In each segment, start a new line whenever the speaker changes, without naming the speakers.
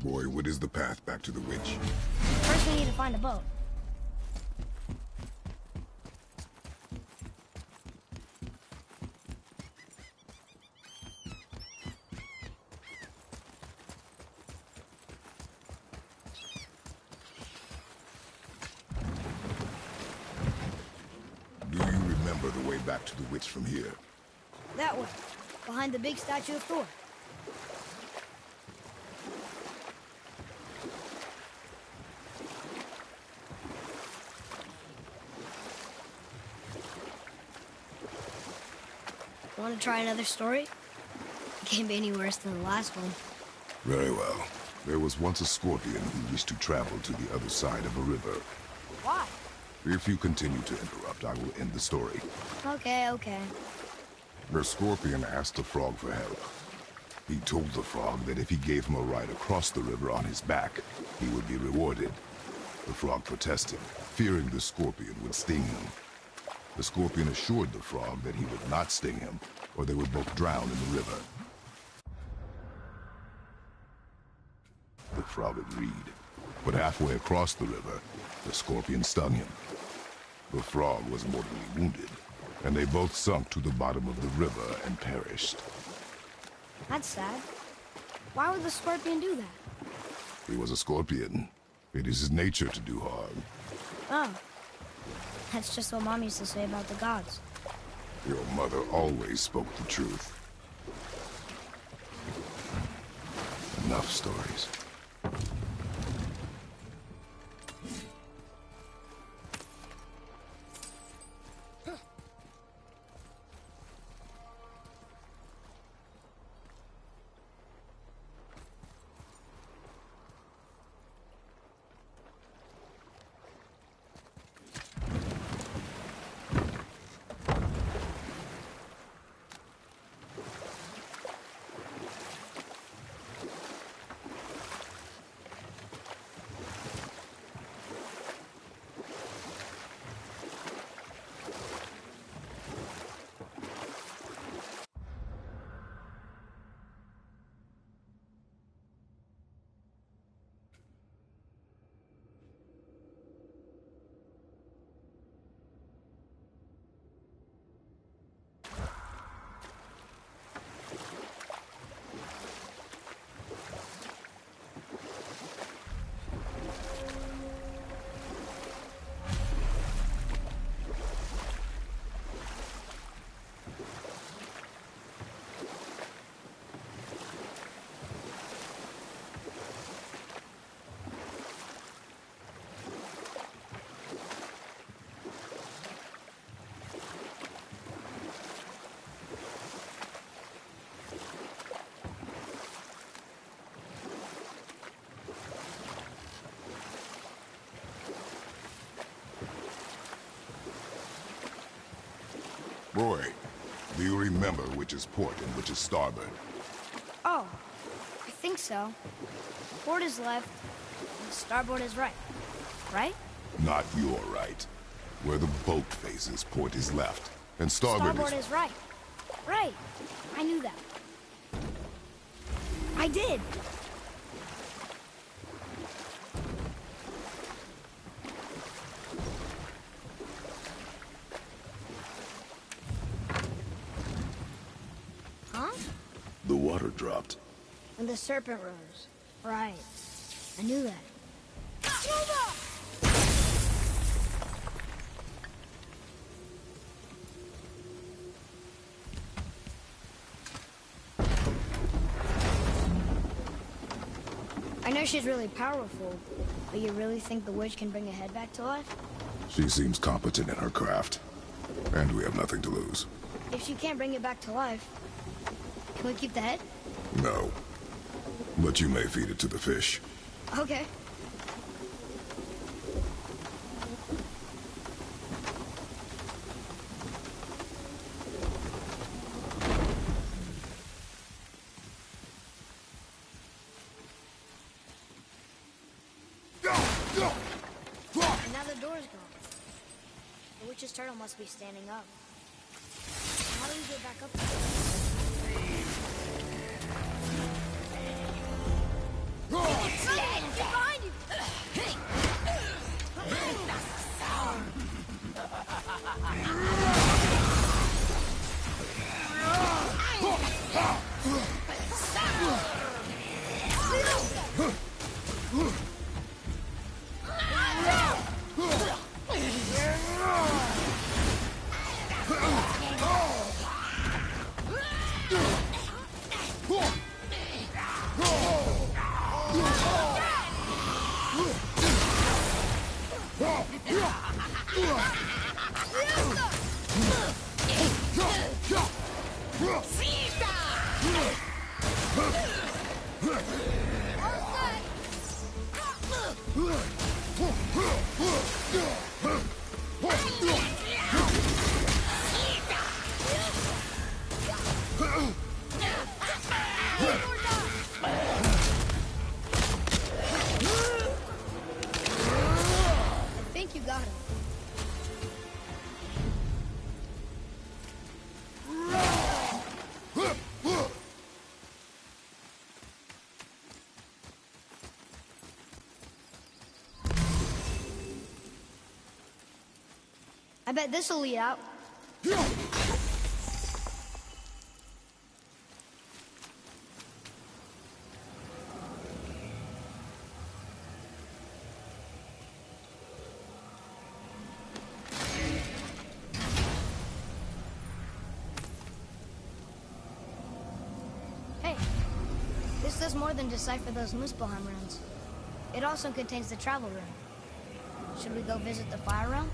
Boy, what is the path back to the witch?
First we need to find a boat.
Do you remember the way back to the witch from here?
That way, behind the big statue of Thor. Want to try another story? It can't be any worse than the last one.
Very well. There was once a scorpion who wished to travel to the other side of a river.
Why?
If you continue to interrupt, I will end the story.
Okay.
The scorpion asked the frog for help. He told the frog that if he gave him a ride across the river on his back, he would be rewarded. The frog protested, fearing the scorpion would sting him. The scorpion assured the frog that he would not sting him, or they would both drown in the river. The frog agreed, but halfway across the river, the scorpion stung him. The frog was mortally wounded, and they both sunk to the bottom of the river and perished.
That's sad. Why would the scorpion do that?
He was a scorpion. It is his nature to do harm.
Oh. That's just what Mom used to say about the gods.
Your mother always spoke the truth. Enough stories. Boy, do you remember which is port and which is starboard?
Oh, I think so. Port is left, and starboard is right. Right?
Not your right. Where the boat faces, port is left, and starboard
is right. Right. I knew that. I did. Huh?
The water dropped.
And the serpent rose. Right. I knew that. I know she's really powerful, but you really think the witch can bring a head back to life?
She seems competent in her craft, and we have nothing to lose.
If she can't bring it back to life, can we keep the head?
No. But you may feed it to the fish.
Okay. And now the door's gone. The witch's turtle must be standing up. How do we get back up there? I think you got him. I bet this'll lead out. Hey, this does more than decipher those Muspelheim runes. It also contains the travel rune. Should we go visit the fire realm?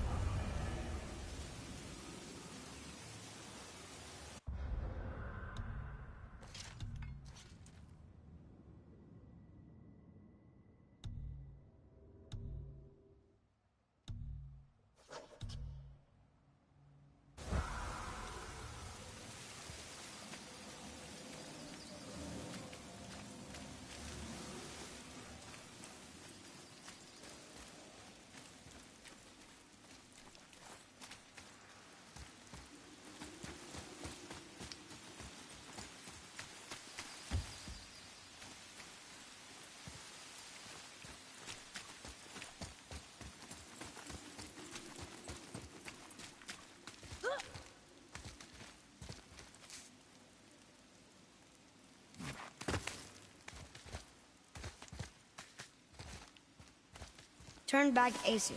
Turn back Aesir.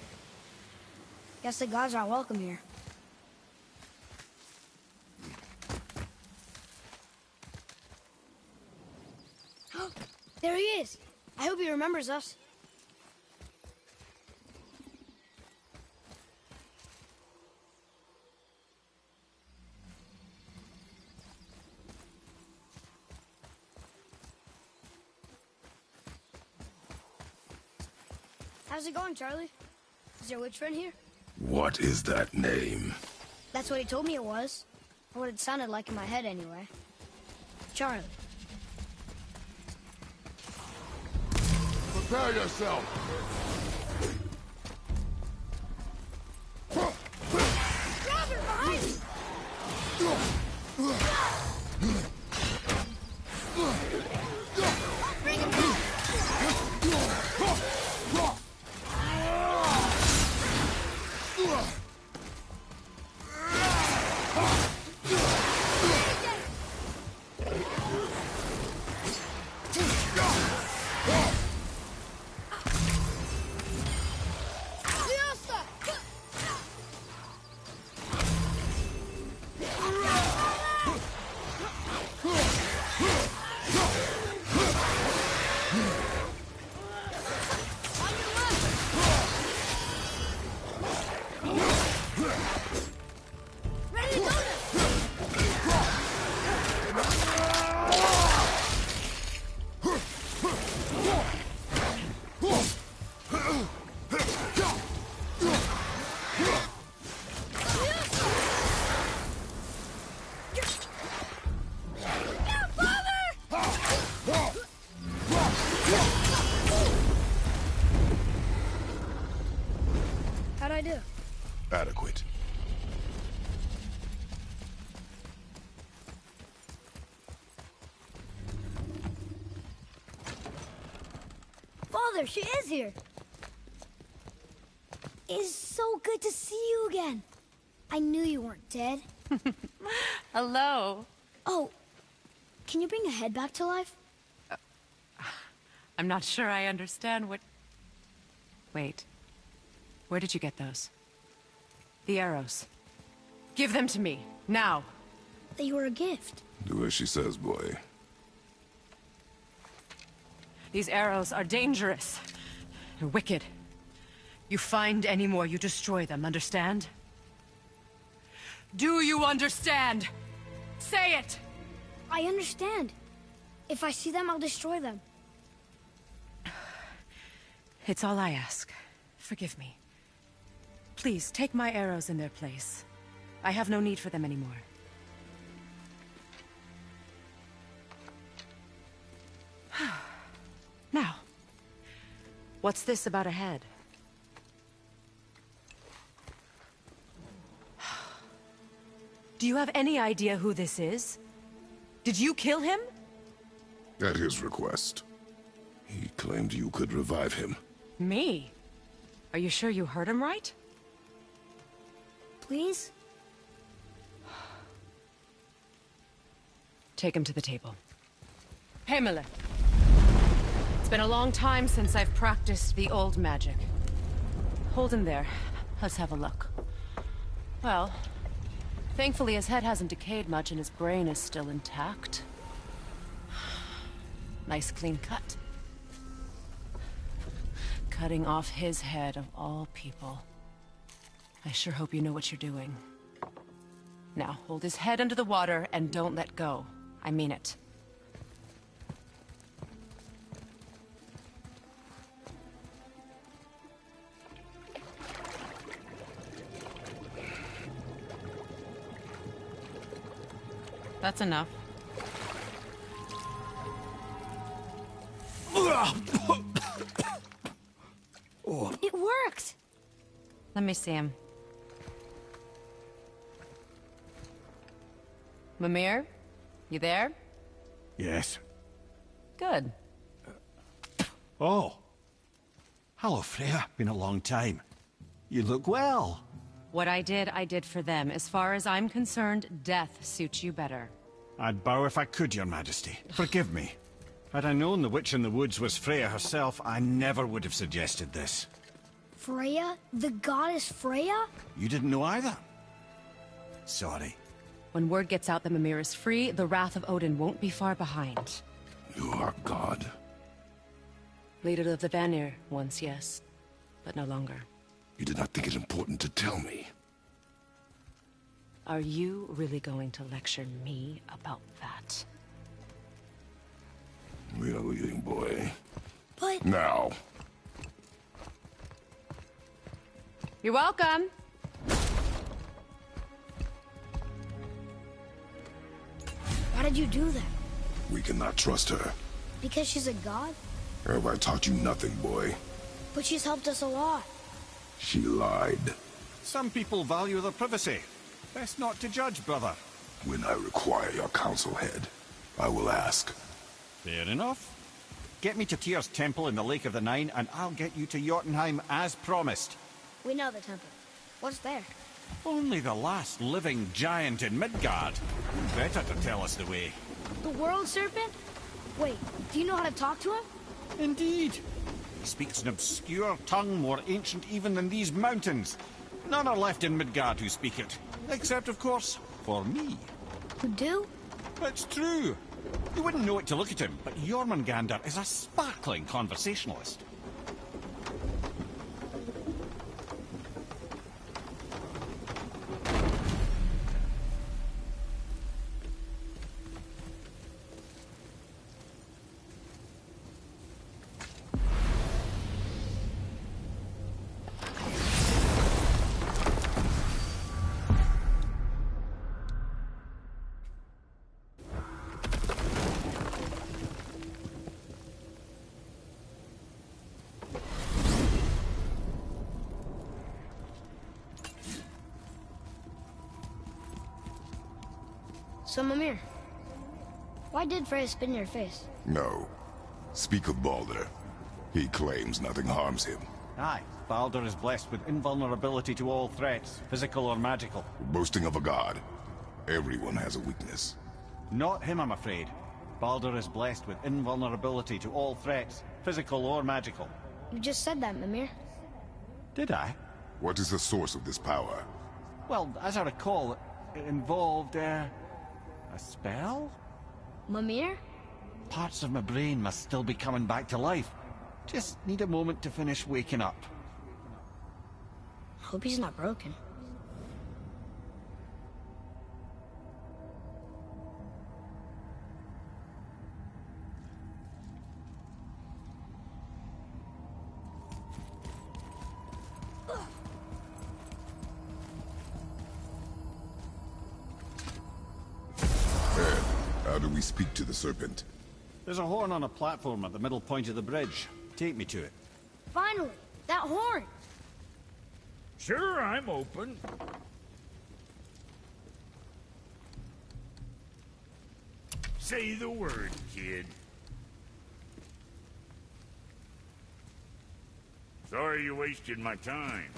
Guess the gods aren't welcome here. There he is! I hope he remembers us. How's it going, Charlie? Is your witch friend here?
What is that name?
That's what he told me it was. Or what it sounded like in my head, anyway. Charlie.
Prepare yourself!
Robert, behind you! Bring him back! How'd I do?
Adequate.
Father, she is here. It's so good to see you again. I knew you weren't dead.
Hello.
Oh, can you bring a head back to life?
I'm not sure I understand what... Wait. Where did you get those? The arrows. Give them to me, now.
They were a gift.
Do as she says, boy.
These arrows are dangerous. They're wicked. You find any more, you destroy them, understand? Do you understand? Say it!
I understand. If I see them, I'll destroy them.
It's all I ask. Forgive me. Please, take my arrows in their place. I have no need for them anymore. Now, what's this about a head? Do you have any idea who this is? Did you kill him?
At his request. He claimed you could revive him.
Me? Are you sure you heard him right?
Please?
Take him to the table. Himmler. It's been a long time since I've practiced the old magic. Hold him there. Let's have a look. Well, thankfully his head hasn't decayed much and his brain is still intact. Nice clean cut. Cutting off his head of all people. I sure hope you know what you're doing. Now, hold his head under the water and don't let go. I mean it. That's enough.
It worked!
Let me see him. Mimir? You there?
Yes.
Good.
Oh. Hello, Freya. Been a long time. You look well.
What I did for them. As far as I'm concerned, death suits you better.
I'd bow if I could, Your Majesty. Forgive me. Had I known the witch in the woods was Freya herself, I never would have suggested this.
Freya? The goddess Freya?
You didn't know either? Sorry.
When word gets out that Mimir is free, the wrath of Odin won't be far behind.
You are God.
Leader of the Vanir, once yes, but no longer.
You did not think it important to tell me.
Are you really going to lecture me about that?
We are leaving, boy.
But...
Now.
You're welcome.
Why did you do that?
We cannot trust her.
Because she's a god?
Have I taught you nothing, boy?
But she's helped us a lot.
She lied.
Some people value their privacy. Best not to judge, brother.
When I require your council head, I will ask.
Fair enough. Get me to Tyr's temple in the Lake of the Nine, and I'll get you to Jotunheim as promised.
We know the temple. What's there?
Only the last living giant in Midgard. Better to tell us the way.
The world serpent? Wait, do you know how to talk to him?
Indeed. He speaks an obscure tongue more ancient even than these mountains. None are left in Midgard who speak it. Except, of course, for me.
Who do?
It's true. You wouldn't know it to look at him, but Jormungandr is a sparkling conversationalist.
So, Mimir, why did Freya spit in your face?
No. Speak of Baldur. He claims nothing harms him.
Aye, Baldur is blessed with invulnerability to all threats, physical or magical.
Boasting of a god. Everyone has a weakness.
Not him, I'm afraid. Baldur is blessed with invulnerability to all threats, physical or magical.
You just said that, Mimir.
Did I?
What is the source of this power?
Well, as I recall, it involved, a spell?
Mimir?
Parts of my brain must still be coming back to life. Just need a moment to finish waking up.
Hope he's not broken.
How do we speak to the serpent?
There's a horn on a platform at the middle point of the bridge. Take me to it.
Finally! That horn!
Sure, I'm open. Say the word, kid. Sorry you wasted my time.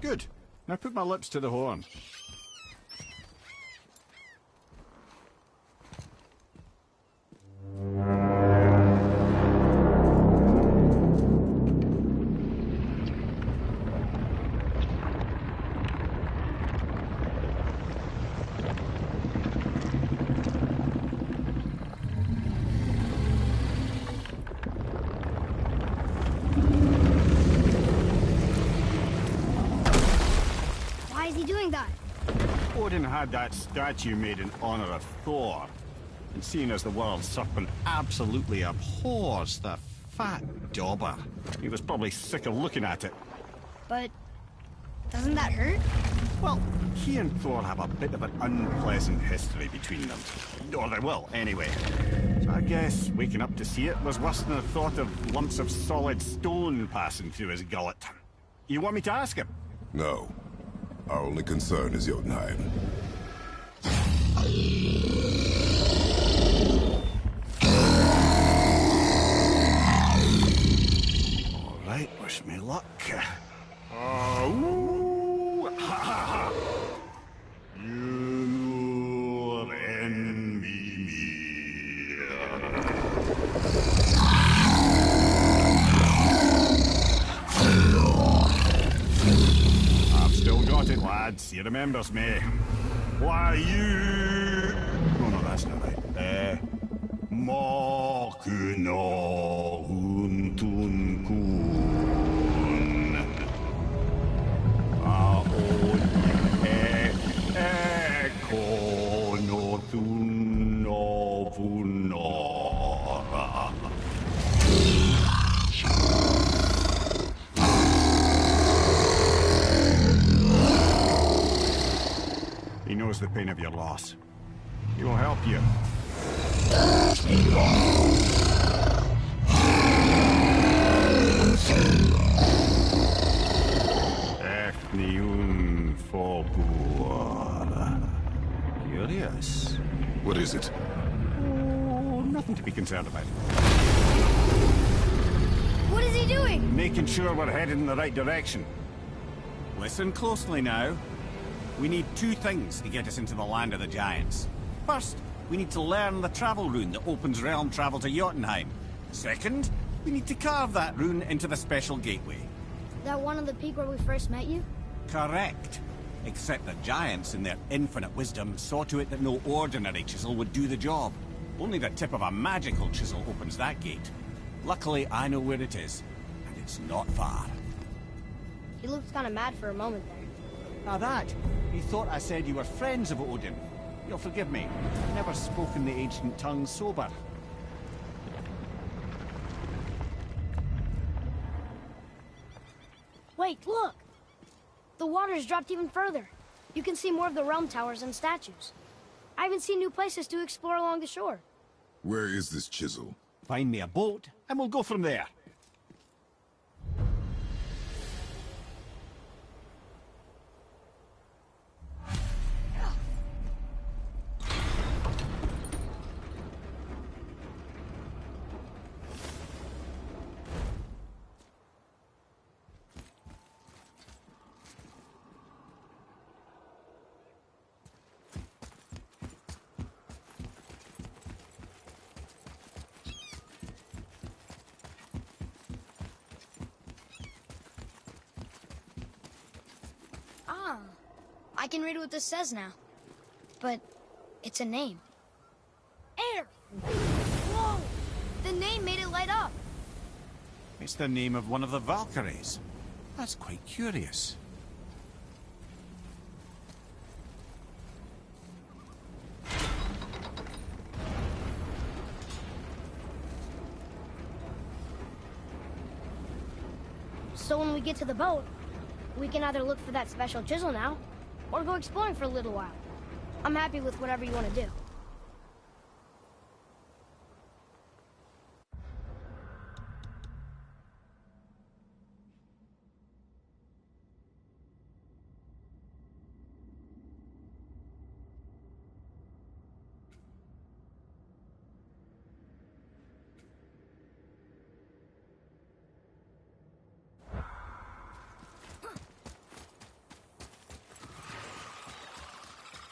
Good. Now put my lips to the horn.
Why is he doing that?
Odin had that statue made in honor of Thor. And seeing as the world serpent absolutely abhors the fat dauber, he was probably sick of looking at it.
But doesn't that hurt?
Well, he and Thor have a bit of an unpleasant history between them. Or they will, anyway. So I guess waking up to see it was worse than the thought of lumps of solid stone passing through his gullet. You want me to ask him?
No. Our only concern is Jotunheim.
All right, wish me luck. Ooh, ha, ha, ha. You envy me. I've still got it, lads. He remembers me. Why you... Oh, no, that's not right. Mokuno huntun kun. Aon ekono tunno vunora. He knows the pain of your loss. He will help you. Efniun Fobur. Curious.
What is it?
Oh, nothing to be concerned about.
What is he doing?
Making sure we're headed in the right direction. Listen closely now. We need two things to get us into the land of the giants. First, we need to learn the travel rune that opens realm travel to Jotunheim. Second, we need to carve that rune into the special gateway.
That one on the peak where we first met you?
Correct. Except the giants, in their infinite wisdom, saw to it that no ordinary chisel would do the job. Only the tip of a magical chisel opens that gate. Luckily, I know where it is, and it's not far.
He looked kind of mad for a moment there.
Now that, he thought I said you were friends of Odin. You'll forgive me. I've never spoken the ancient tongue sober.
Wait, look! The water's dropped even further. You can see more of the realm towers and statues. I even see new places to explore along the shore.
Where is this chisel?
Find me a boat, and we'll go from there.
I can read what this says now. But it's a name. Air! Whoa! The name made it light up.
It's the name of one of the Valkyries. That's quite curious.
So when we get to the boat, we can either look for that special chisel now, or go exploring for a little while. I'm happy with whatever you want to do.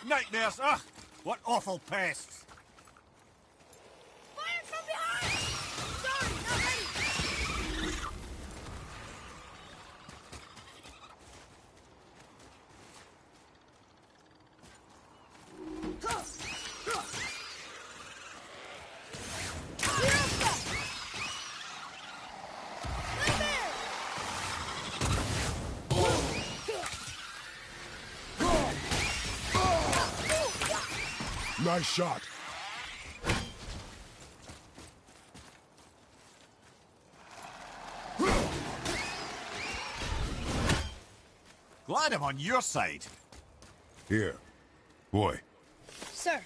Nightmares! Ugh! What awful pests!
Fire from behind! Sorry, not ready!
Nice shot.
Glad I'm on your side.
Here. Boy.
Sir.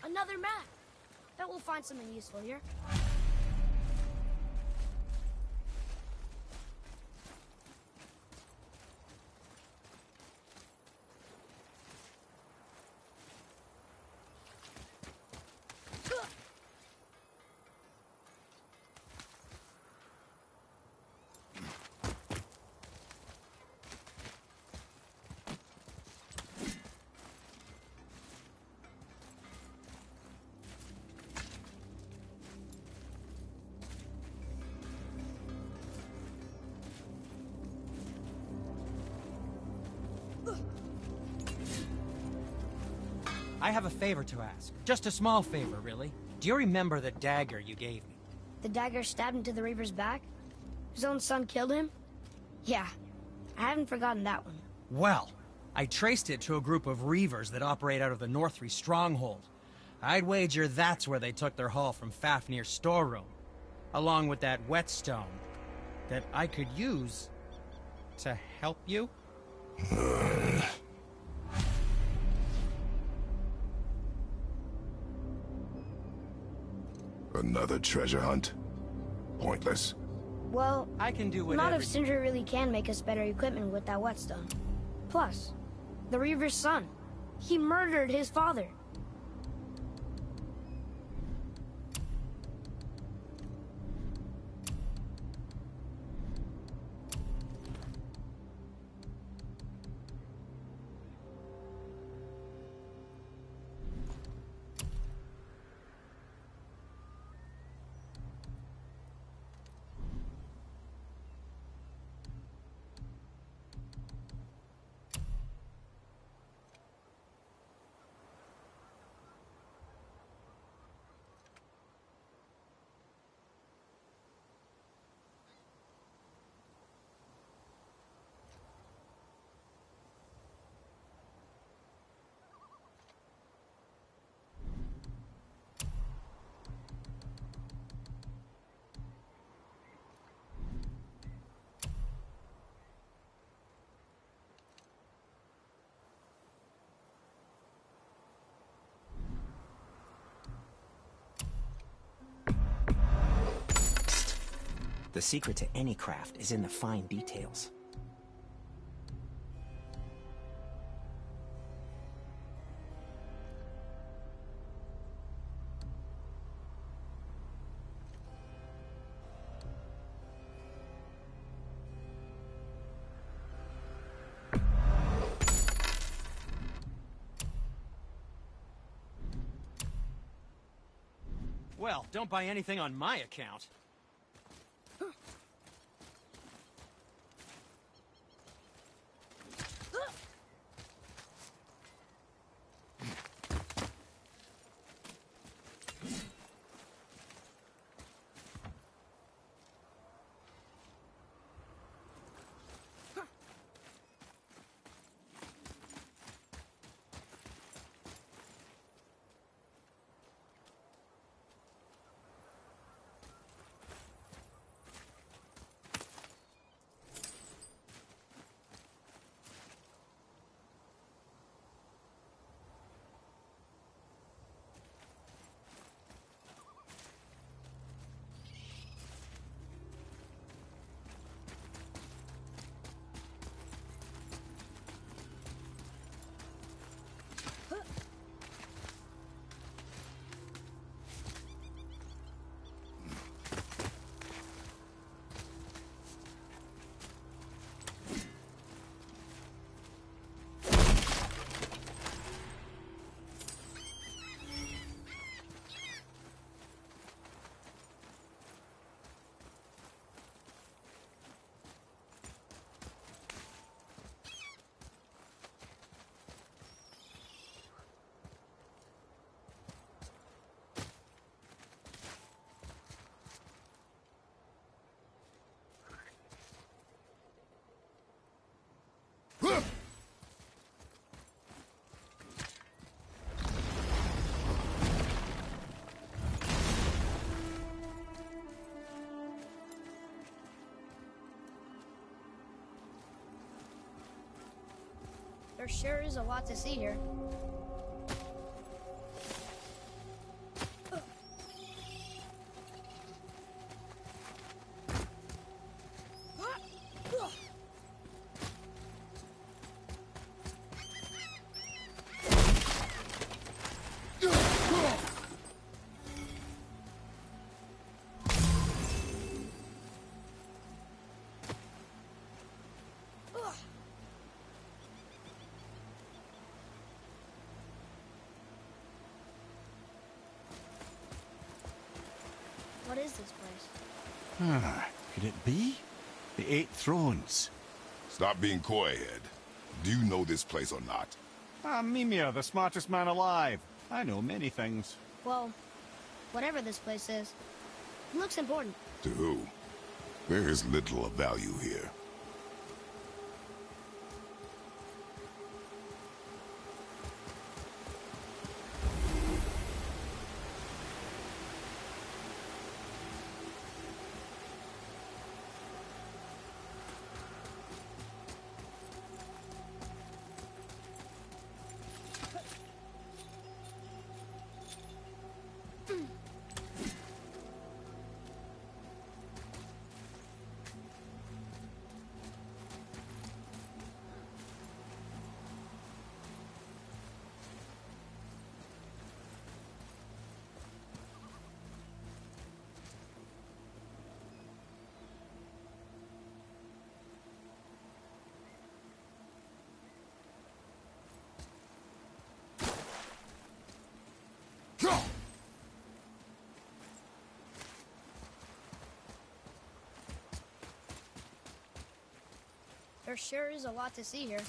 Another map. Bet we'll find something useful here.
I have a favor to ask. Just a small favor, really. Do you remember the dagger you gave me?
The dagger stabbed into the Reaver's back? His own son killed him? Yeah, I haven't forgotten that one.
Well, I traced it to a group of Reavers that operate out of the Northree stronghold. I'd wager that's where they took their haul from Fafnir's storeroom, along with that whetstone that I could use to help you.
Another treasure hunt? Pointless.
Well,
I can do
not
whatever.
if Sindri really can make us better equipment with that whetstone. Plus, the Reaver's son. He murdered his father.
The secret to any craft is in the fine details.
Well, don't buy anything on my account.
There sure is a lot to see here. What is this place?
Could it be? The Eight Thrones.
Stop being coy, Head. Do you know this place or not?
Mimir, the smartest man alive. I know many things.
Well, whatever this place is, it looks important.
To who? There is little of value here.
There sure is a lot to see here.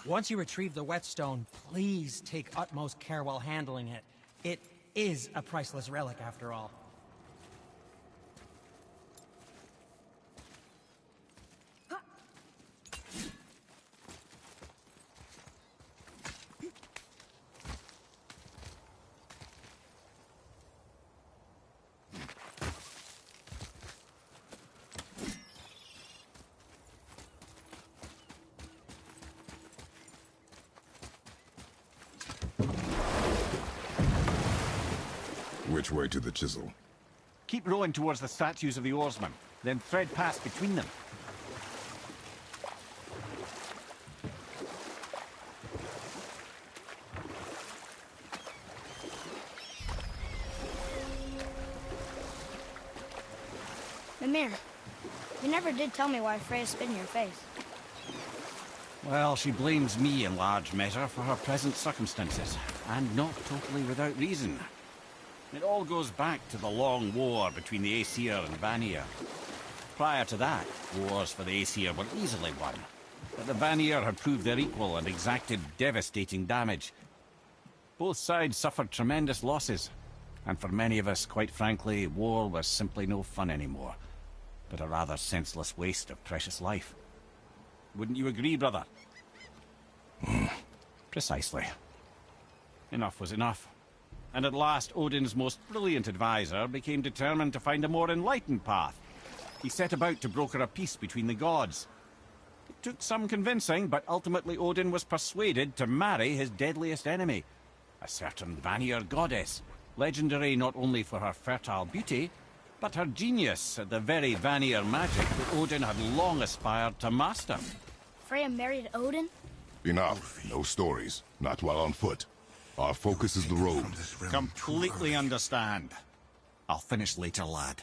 Once you retrieve the whetstone, please take utmost care while handling it. It is a priceless relic, after all.
Which way to the chisel?
Keep rowing towards the statues of the oarsmen, then thread past between them.
Mimir, you never did tell me why Freya spit in your face.
Well, she blames me in large measure for her present circumstances, and not totally without reason. It all goes back to the long war between the Aesir and Vanir. Prior to that, wars for the Aesir were easily won, but the Vanir had proved their equal and exacted devastating damage. Both sides suffered tremendous losses, and for many of us, quite frankly, war was simply no fun anymore, but a rather senseless waste of precious life. Wouldn't you agree, brother? Precisely. Enough was enough. And at last, Odin's most brilliant advisor became determined to find a more enlightened path. He set about to broker a peace between the gods. It took some convincing, but ultimately Odin was persuaded to marry his deadliest enemy, a certain Vanir goddess, legendary not only for her fertile beauty, but her genius at the very Vanir magic that Odin had long aspired to master.
Freya married Odin?
Enough. No stories. Not while on foot. Our focus is the road.
Completely understand. I'll finish later, lad.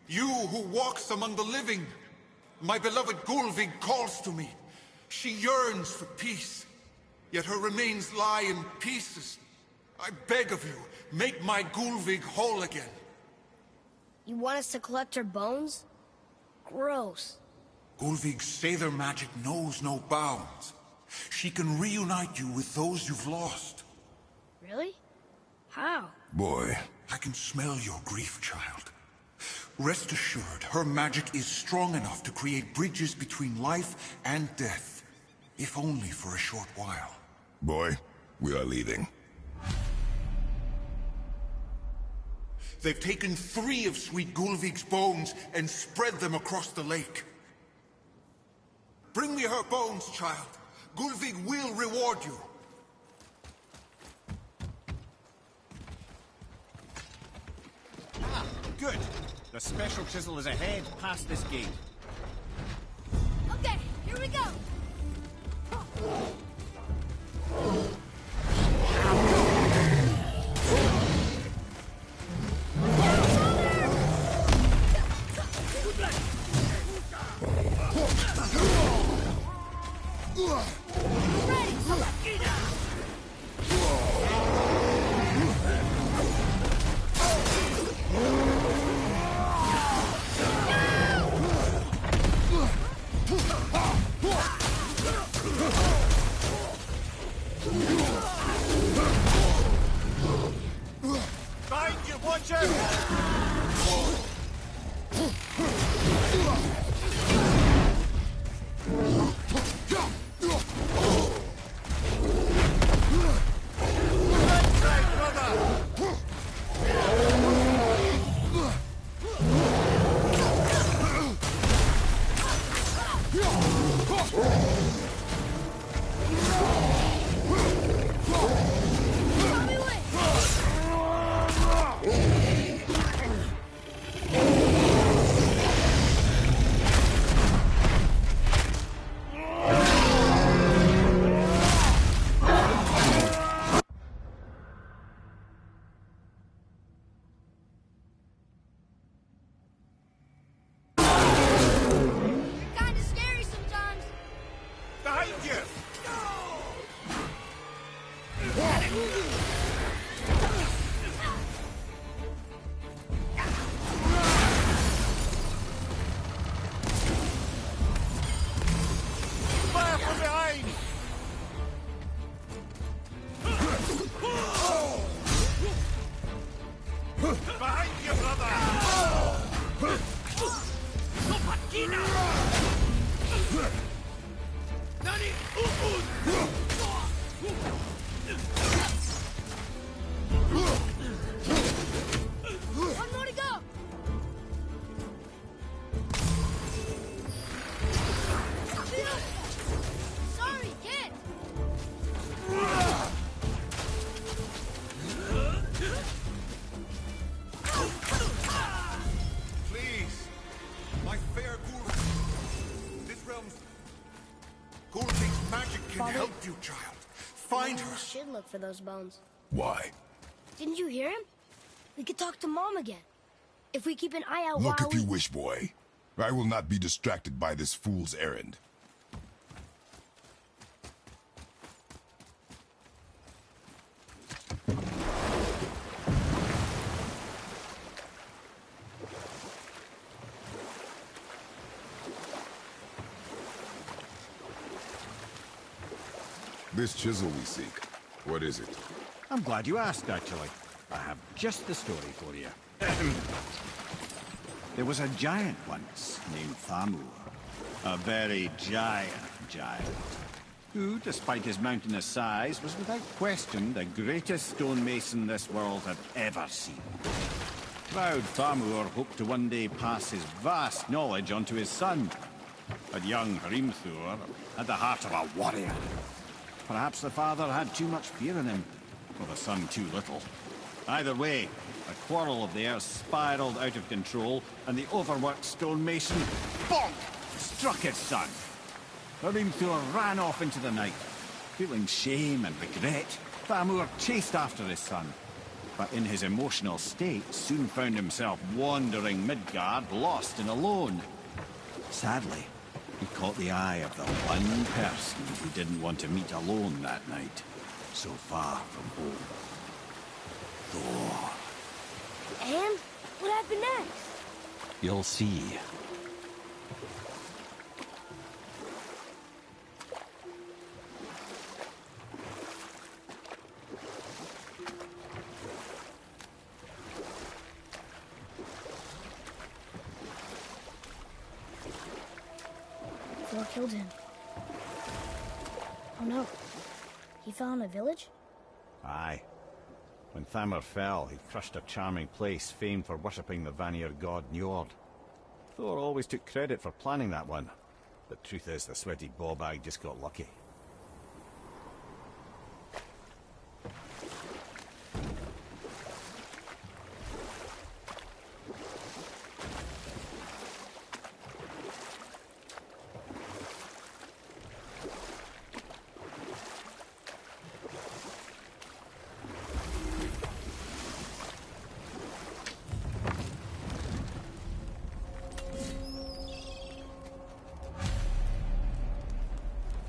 You who walks among the living, my beloved Gulvig calls to me. She yearns for peace, yet her remains lie in pieces. I beg of you, make my Gulvig whole again.
You want us to collect her bones? Gross.
Gulvig's Sather magic knows no bounds. She can reunite you with those you've lost.
Really? How?
Boy.
I can smell your grief, child. Rest assured, her magic is strong enough to create bridges between life and death, if only for a short while.
Boy, we are leaving.
They've taken 3 of Sweet Gulvig's bones and spread them across the lake. Bring me her bones, child. Gulvig will reward you.
Ah, good. The special chisel is ahead, past this gate.
Okay, here we go!
Find you, watch out!
Kinda scary sometimes.
Behind you! Fire from behind! Behind you, brother!
One more to go! Sorry, kid!
Please, my fair Gulvig. This realm's... Gulvig's magic can
Father?
help you, child. Find
Maybe
her.
we should look for those bones.
Why?
Didn't you hear him? We could talk to Mom again. If we keep an eye out
Look
while
if you wish, boy. I will not be distracted by this fool's errand. This chisel we seek, what is it?
I'm glad you asked, actually. I have just the story for you. There was a giant once named Thamur. A very giant. who, despite his mountainous size, was without question the greatest stonemason this world had ever seen. Proud Thamur hoped to one day pass his vast knowledge on to his son. But young Hrimthur had the heart of a warrior. Perhaps the father had too much fear in him, or the son too little. Either way, a quarrel of theirs spiraled out of control, and the overworked stonemason, bonk, struck his son. Hrimthur ran off into the night. Feeling shame and regret, Thamur chased after his son, but in his emotional state soon found himself wandering Midgard, lost and alone. Sadly, he caught the eye of the one person he didn't want to meet alone that night, so far from home. Thor.
And? What happened next?
You'll see.
Thor killed him. Oh no. He fell in a village?
Aye. When Thamur fell, he crushed a charming place famed for worshipping the Vanir god Njord. Thor always took credit for planning that one. The truth is, the sweaty ballbag just got lucky.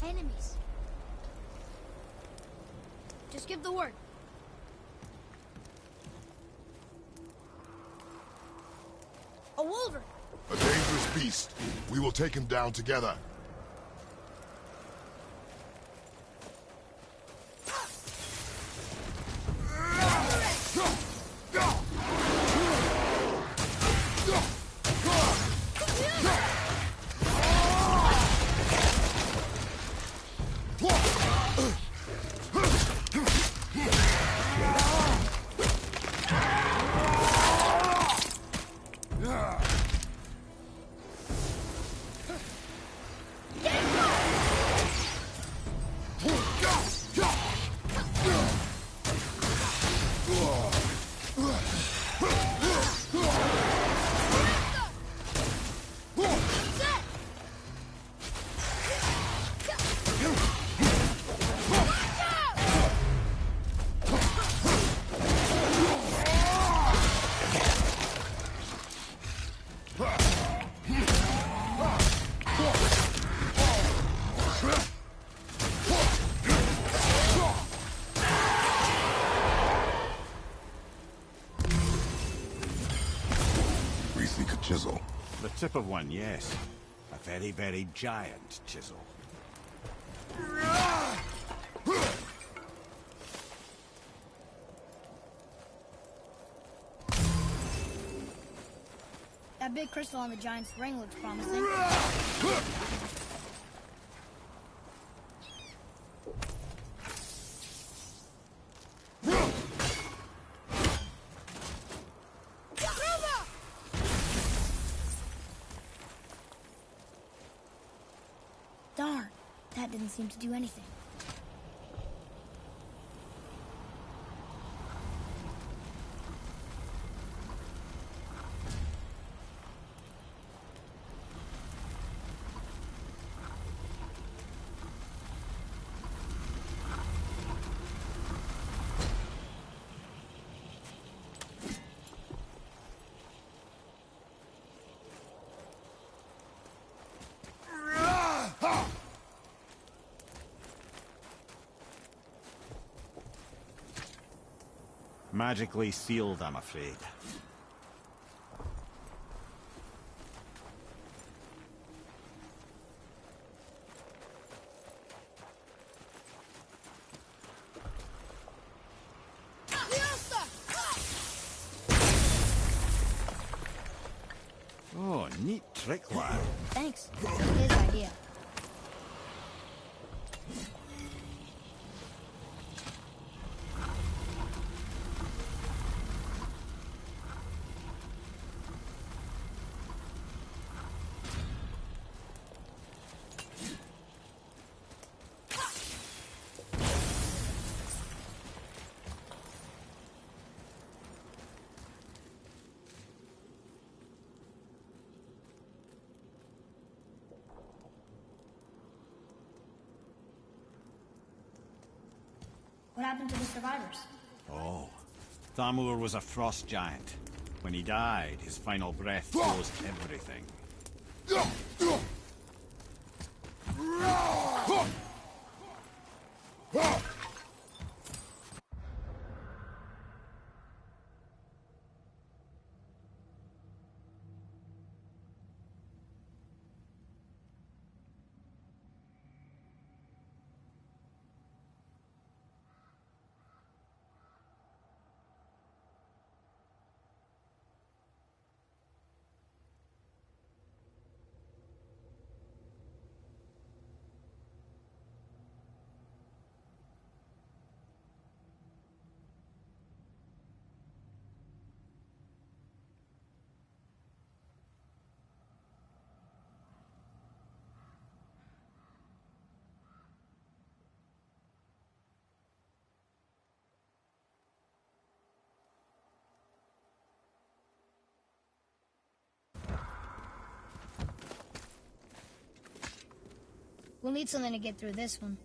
Enemies. Just give the word. A wolverine!
A dangerous beast. We will take him down together. Chisel.
The tip of one, yes. A very, very giant chisel.
That big crystal on the giant's ring looks promising. Darn, that didn't seem to do anything.
Magically sealed, I'm afraid. Oh, neat trick, lad.
Thanks. His idea. What happened to the survivors?
Oh, Thamur was a frost giant. When he died, his final breath closed everything.
We'll need something to get through this one.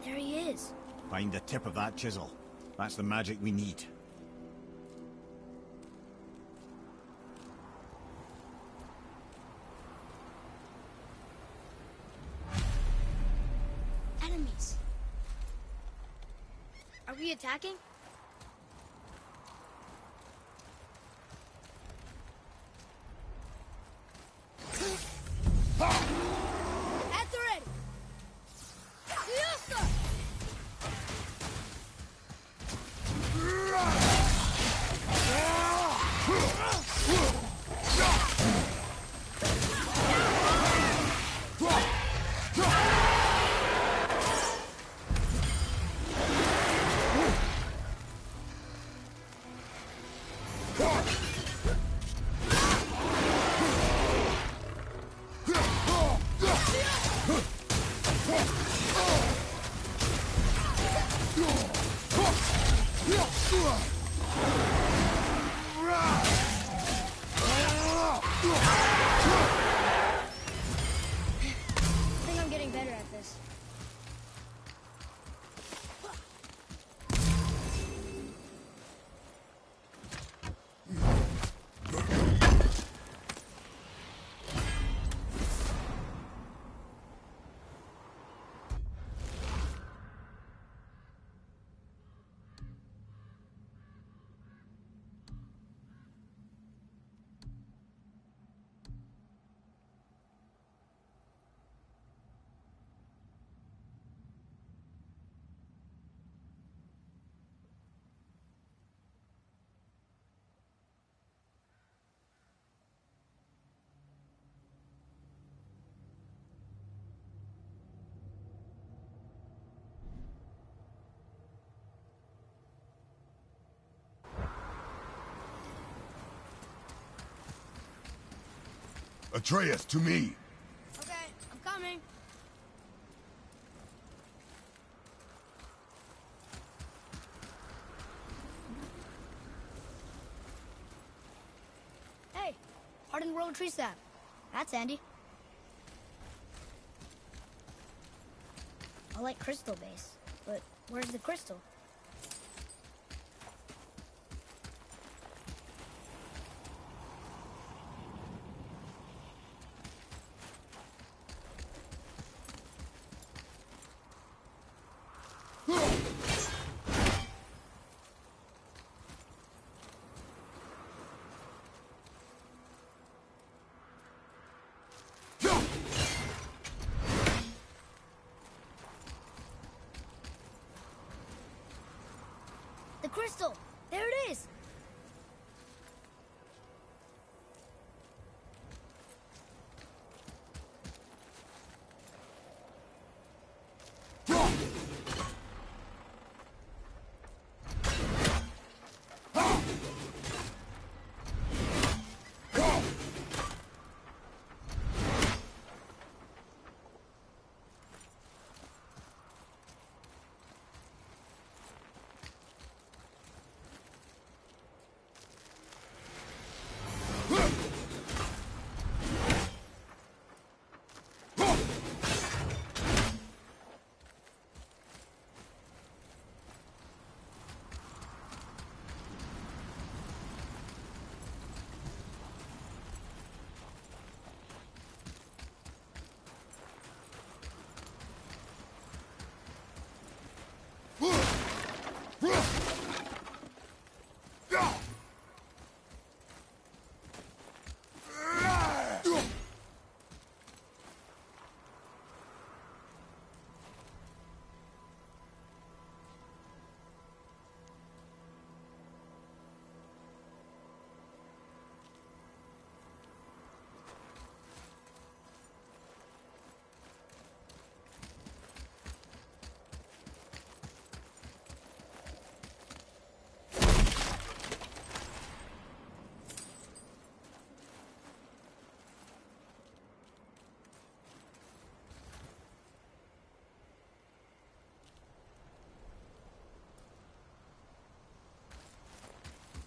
There he is.
Find the tip of that chisel. That's the magic we need.
Enemies. Are we attacking? At the ready. Siesta!
Atreus, to me!
Okay, I'm coming. Hey, hardened roller tree sap. That's handy. I like crystal base, but where's the crystal? The crystal! There it is!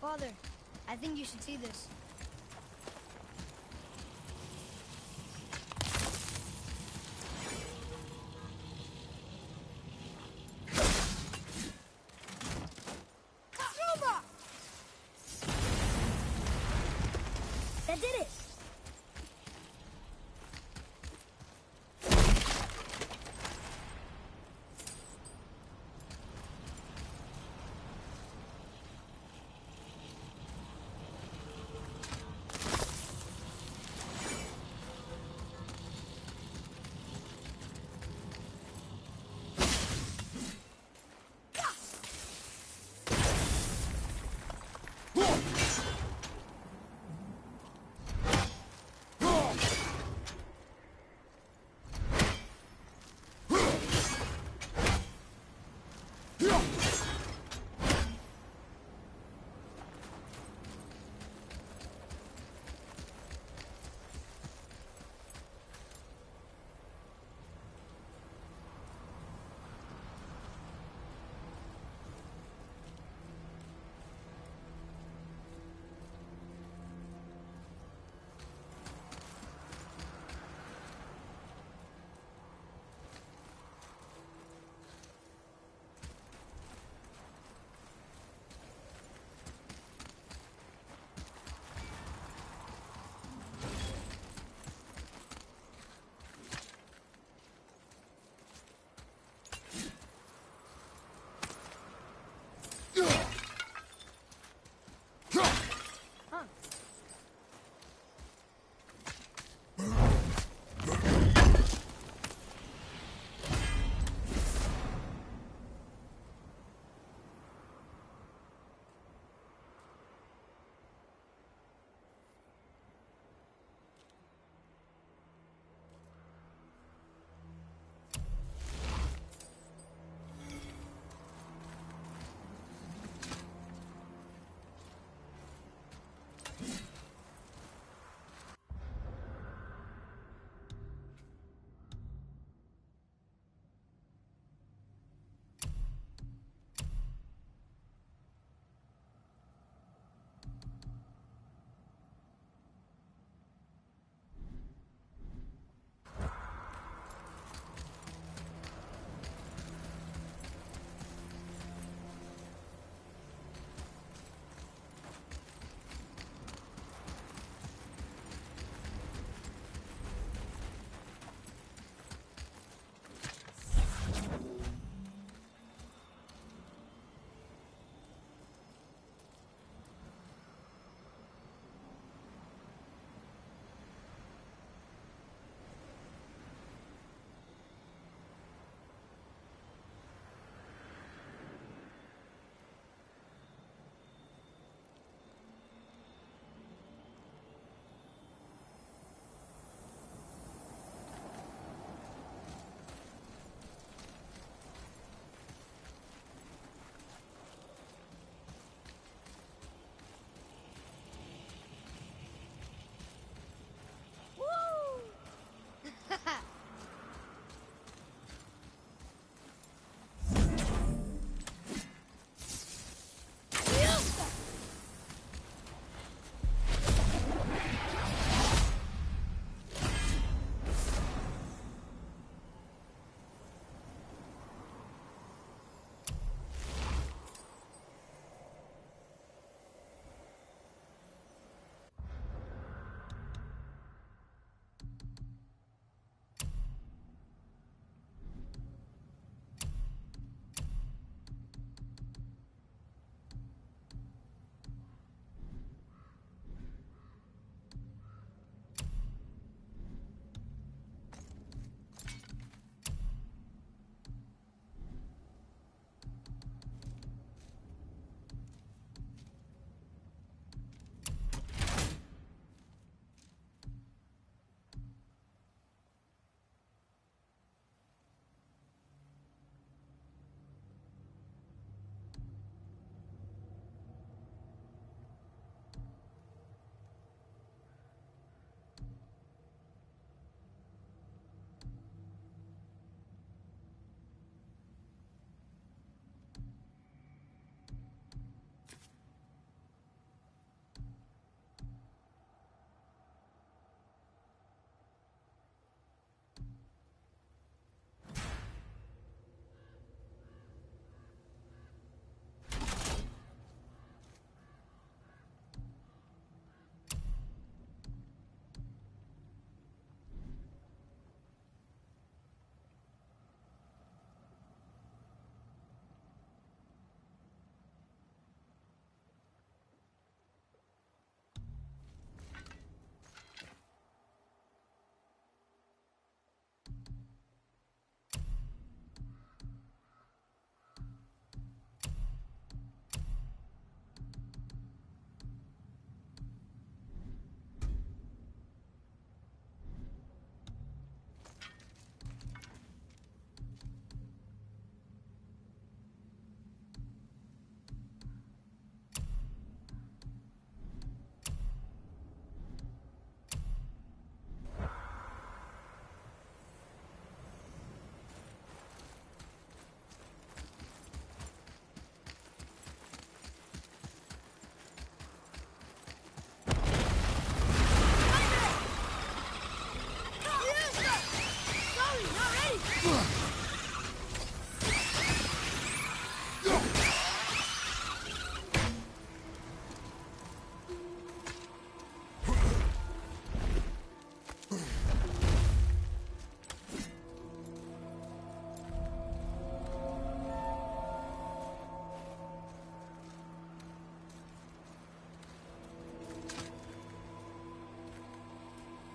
Father, I think you should see this. That did it!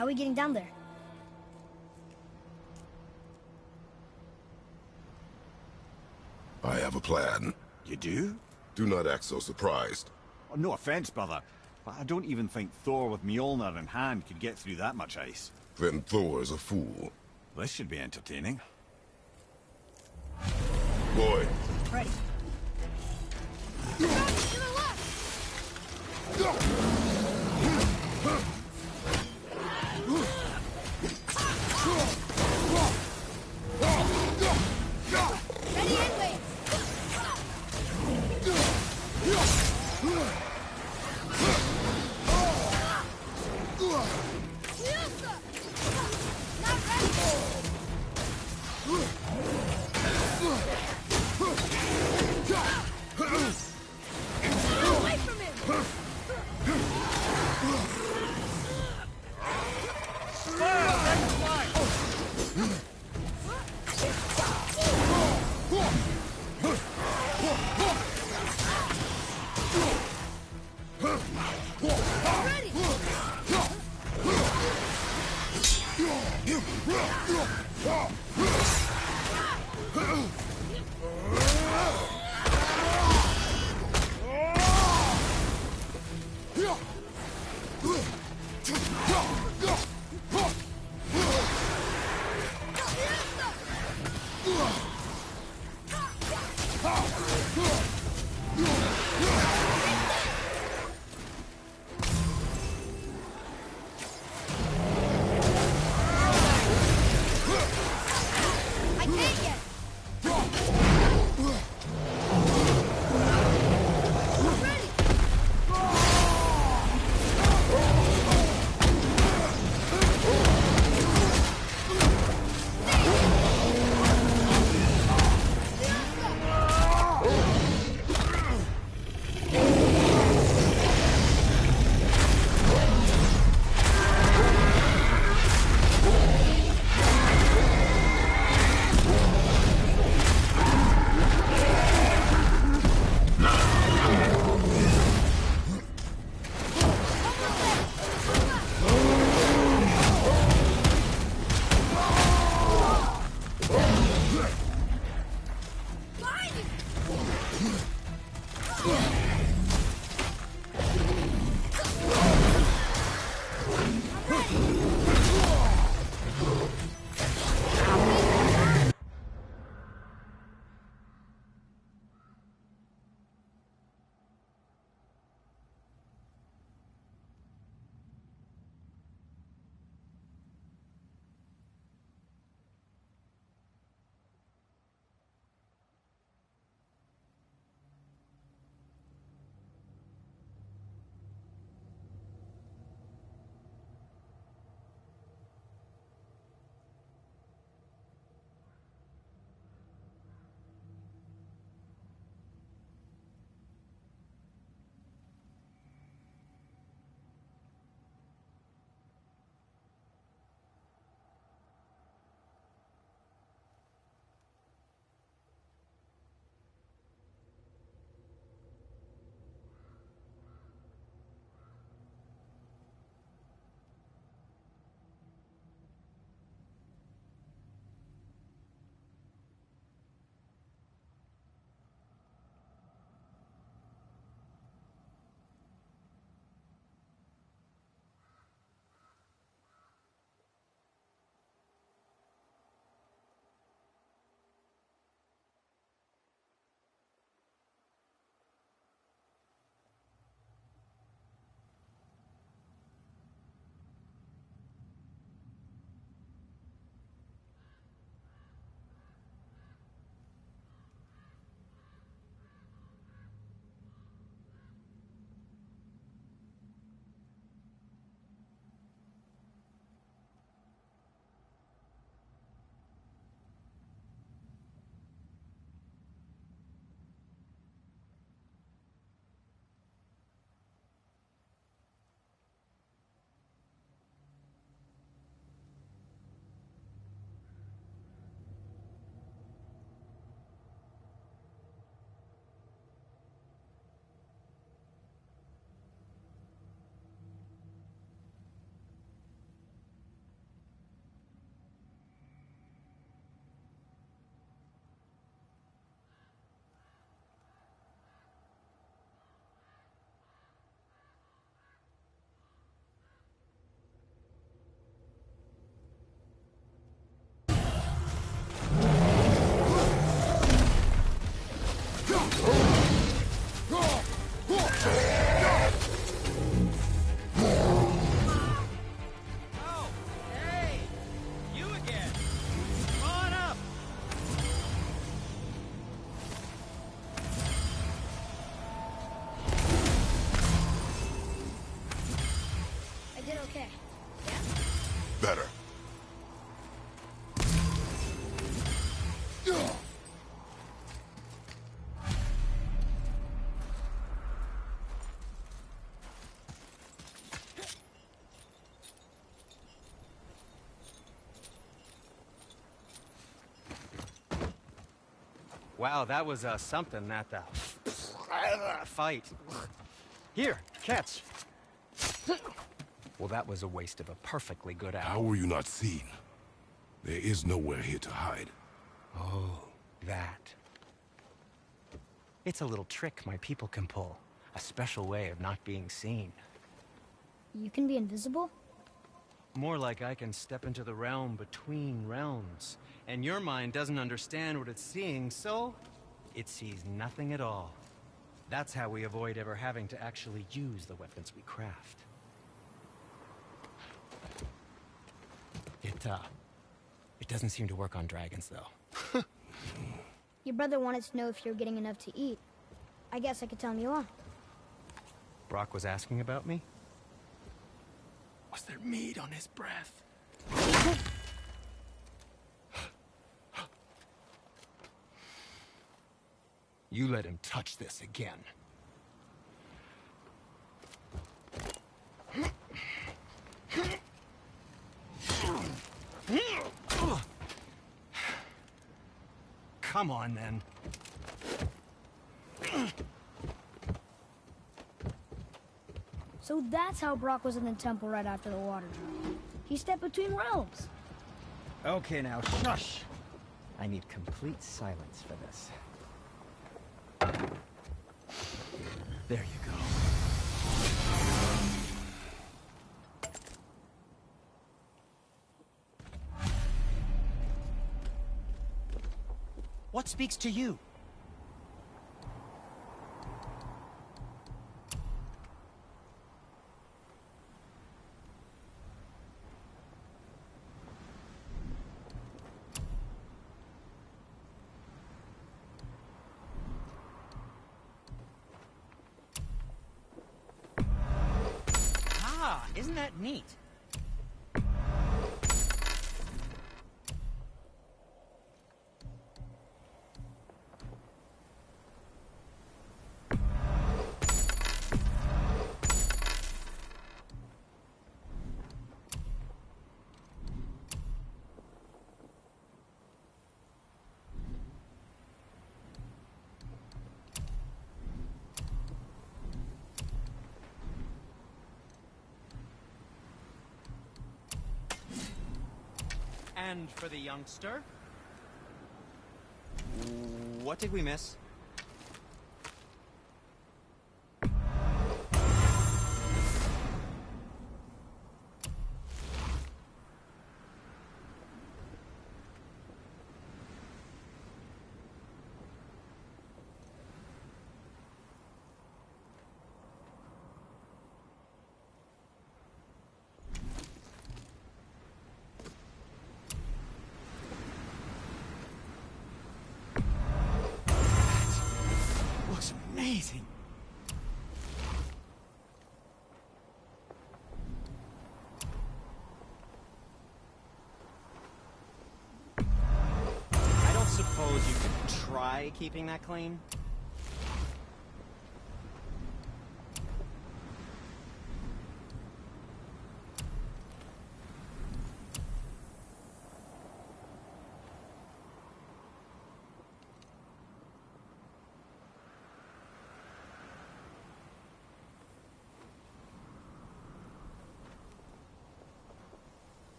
How are we getting down there?
I have a plan.
You do?
Do not act so surprised.
Oh, no offense, brother, but I don't even think Thor with Mjolnir in hand could get through that much ice.
Then Thor's a fool.
This should be entertaining.
Boy.
Ready. Ready and wait. Not ready. Away from him. I can't yet. Ready. okay?
Better.
Wow, that was something, that fight. Here, catch. Well, that was a waste of a perfectly good
How
apple.
were you not seen? There is nowhere here to hide.
Oh, that. It's a little trick my people can pull. A special way of not being seen.
You can be invisible?
More like I can step into the realm between realms. And your mind doesn't understand what it's seeing, so it sees nothing at all. That's how we avoid ever having to actually use the weapons we craft. It doesn't seem to work on dragons, though.
Your brother wanted to know if you're getting enough to eat. I guess I could tell him you are.
Brock was asking about me? Was there meat on his breath? You let him touch this again. Come on, then.
So that's how Brock was in the temple right after the water dropped. He stepped between realms.
Okay, now, shush! I need complete silence for this. There you go. What speaks to you? Ah, isn't that neat? And for the youngster? What did we miss? Looks amazing. I don't suppose you could try keeping that clean?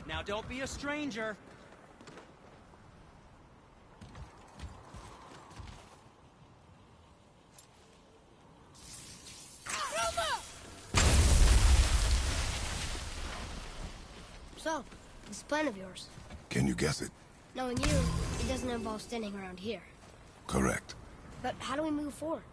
Now don't be a stranger.
So, this plan of yours.
Can you guess it?
Knowing you, it doesn't involve standing around here.
Correct.
But how do we move forward?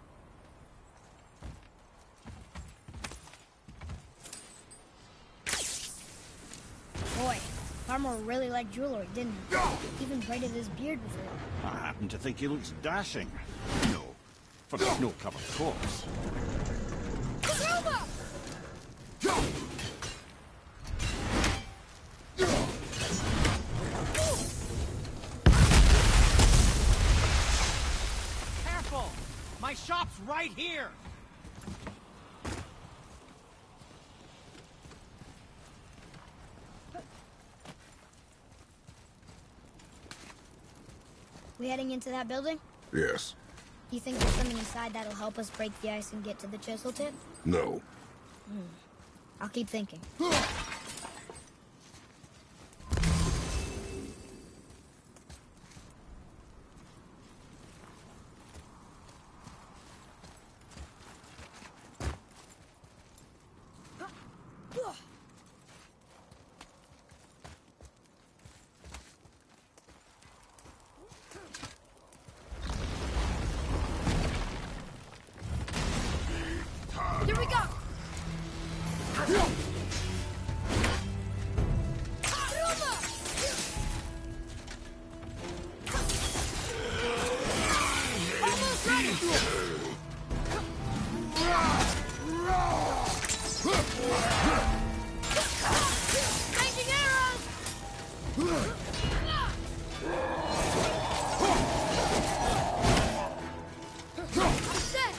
Boy, Farmer really liked jewelry, didn't he? Even braided his beard before.
I happen to think he looks dashing. No, for a snow-covered corpse.
Careful! My shop's right here!
We heading into that building?
Yes.
Do you think there's something inside that'll help us break the ice and get to the chisel tip?
No.
I'll keep thinking. Here we go! Almost ready! Ranging arrows! I'm set!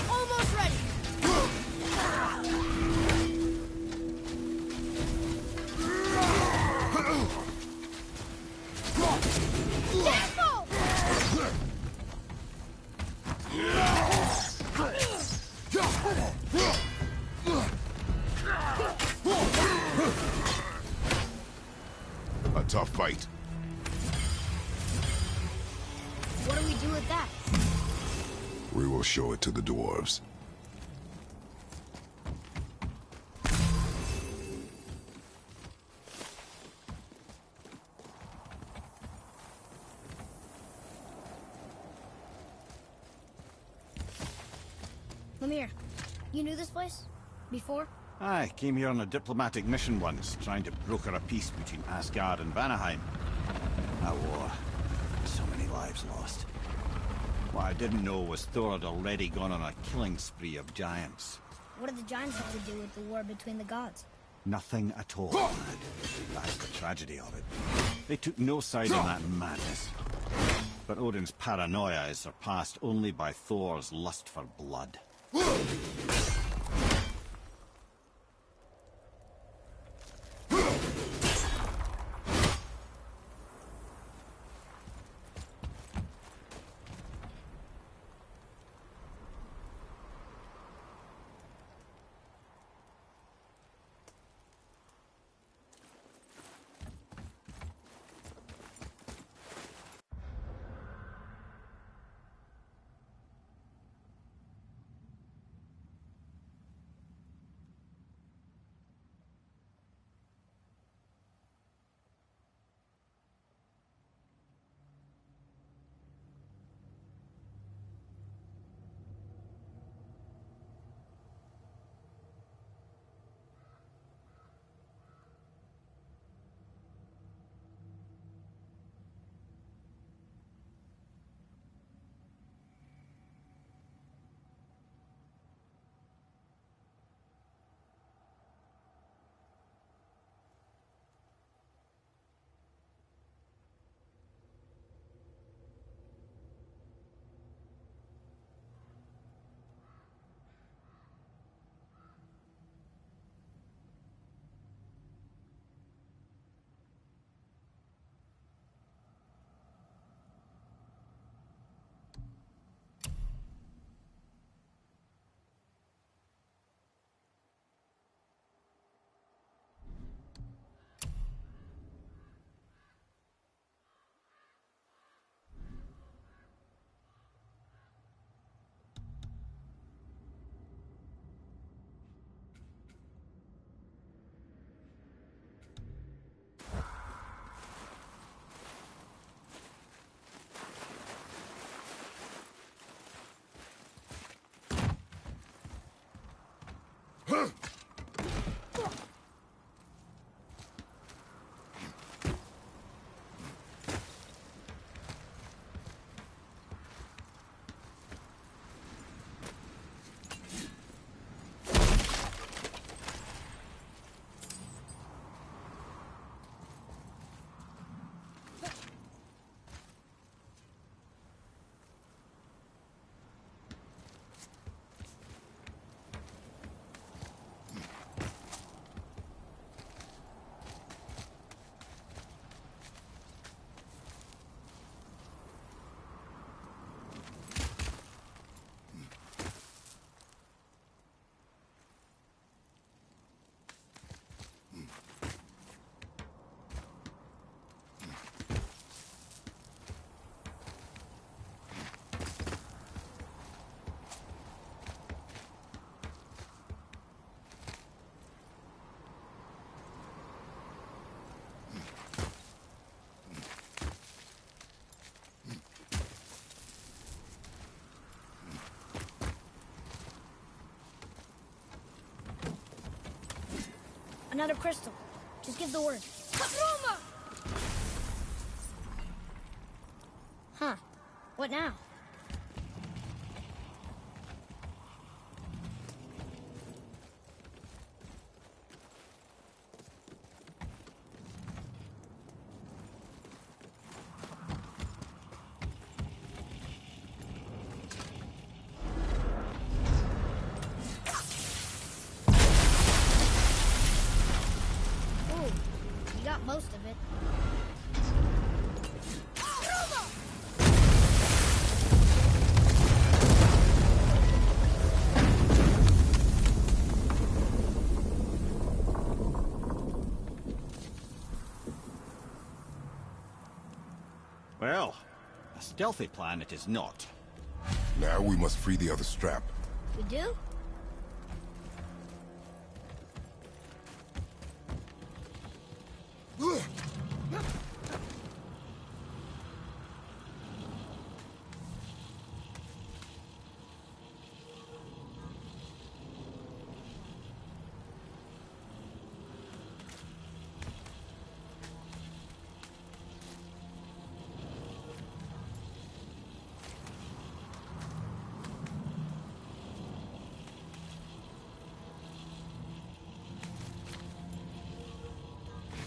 Almost ready! Careful!
A tough fight.
What do we do with that?
We will show it to the dwarves.
Lemire, you knew this place? Before?
I came here on a diplomatic mission once, trying to broker a peace between Asgard and Vanaheim. A war. So many lives lost. What I didn't know was Thor had already gone on a killing spree of giants.
What did the giants have to do with the war between the gods?
Nothing at all, lad. That's the tragedy of it. They took no side in that madness. But Odin's paranoia is surpassed only by Thor's lust for blood.
Another crystal. Just give the word. Roma! Huh. What now? Most of it.
Well, a stealthy plan it is not.
Now we must free the other strap.
We do?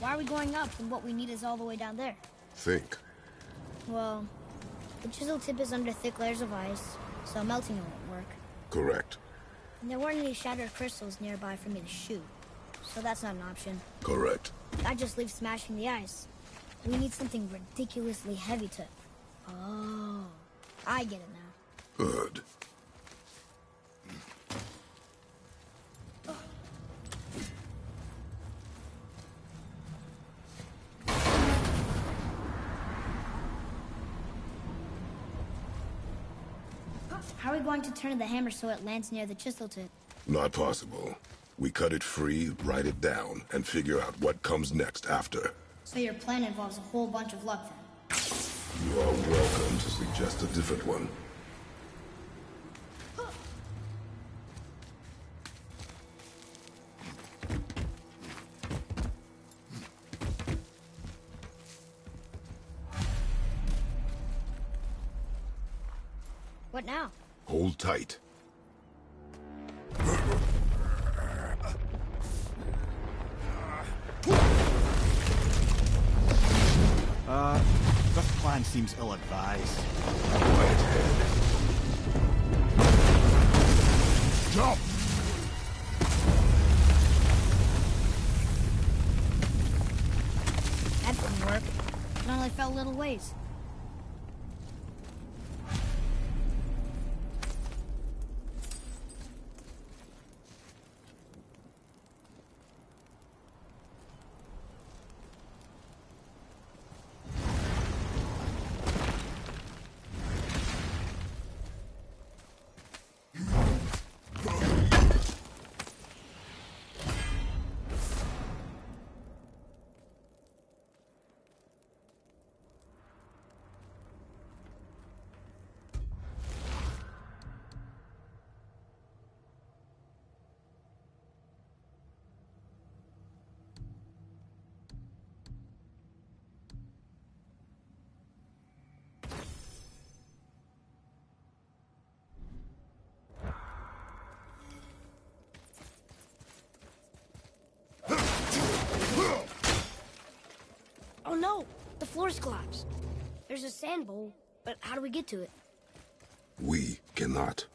Why are we going up when what we need is all the way down there?
Think.
Well, the chisel tip is under thick layers of ice, so melting it won't work.
Correct.
And there weren't any shattered crystals nearby for me to shoot, so that's not an option.
Correct.
That just leaves smashing the ice. We need something ridiculously heavy to... Oh, I get it now.
Good.
How are we going to turn the hammer so it lands near the chisel tip?
Not possible. We cut it free, write it down, and figure out what comes next after.
So your plan involves a whole bunch of luck then?
You are welcome to suggest a different one.
What now?
Hold tight.
This plan seems ill-advised.
Quiet head. Jump!
That didn't work. It only fell little ways. Oh no! The floor's collapsed. There's a sand bowl, but how do we get to it?
We cannot.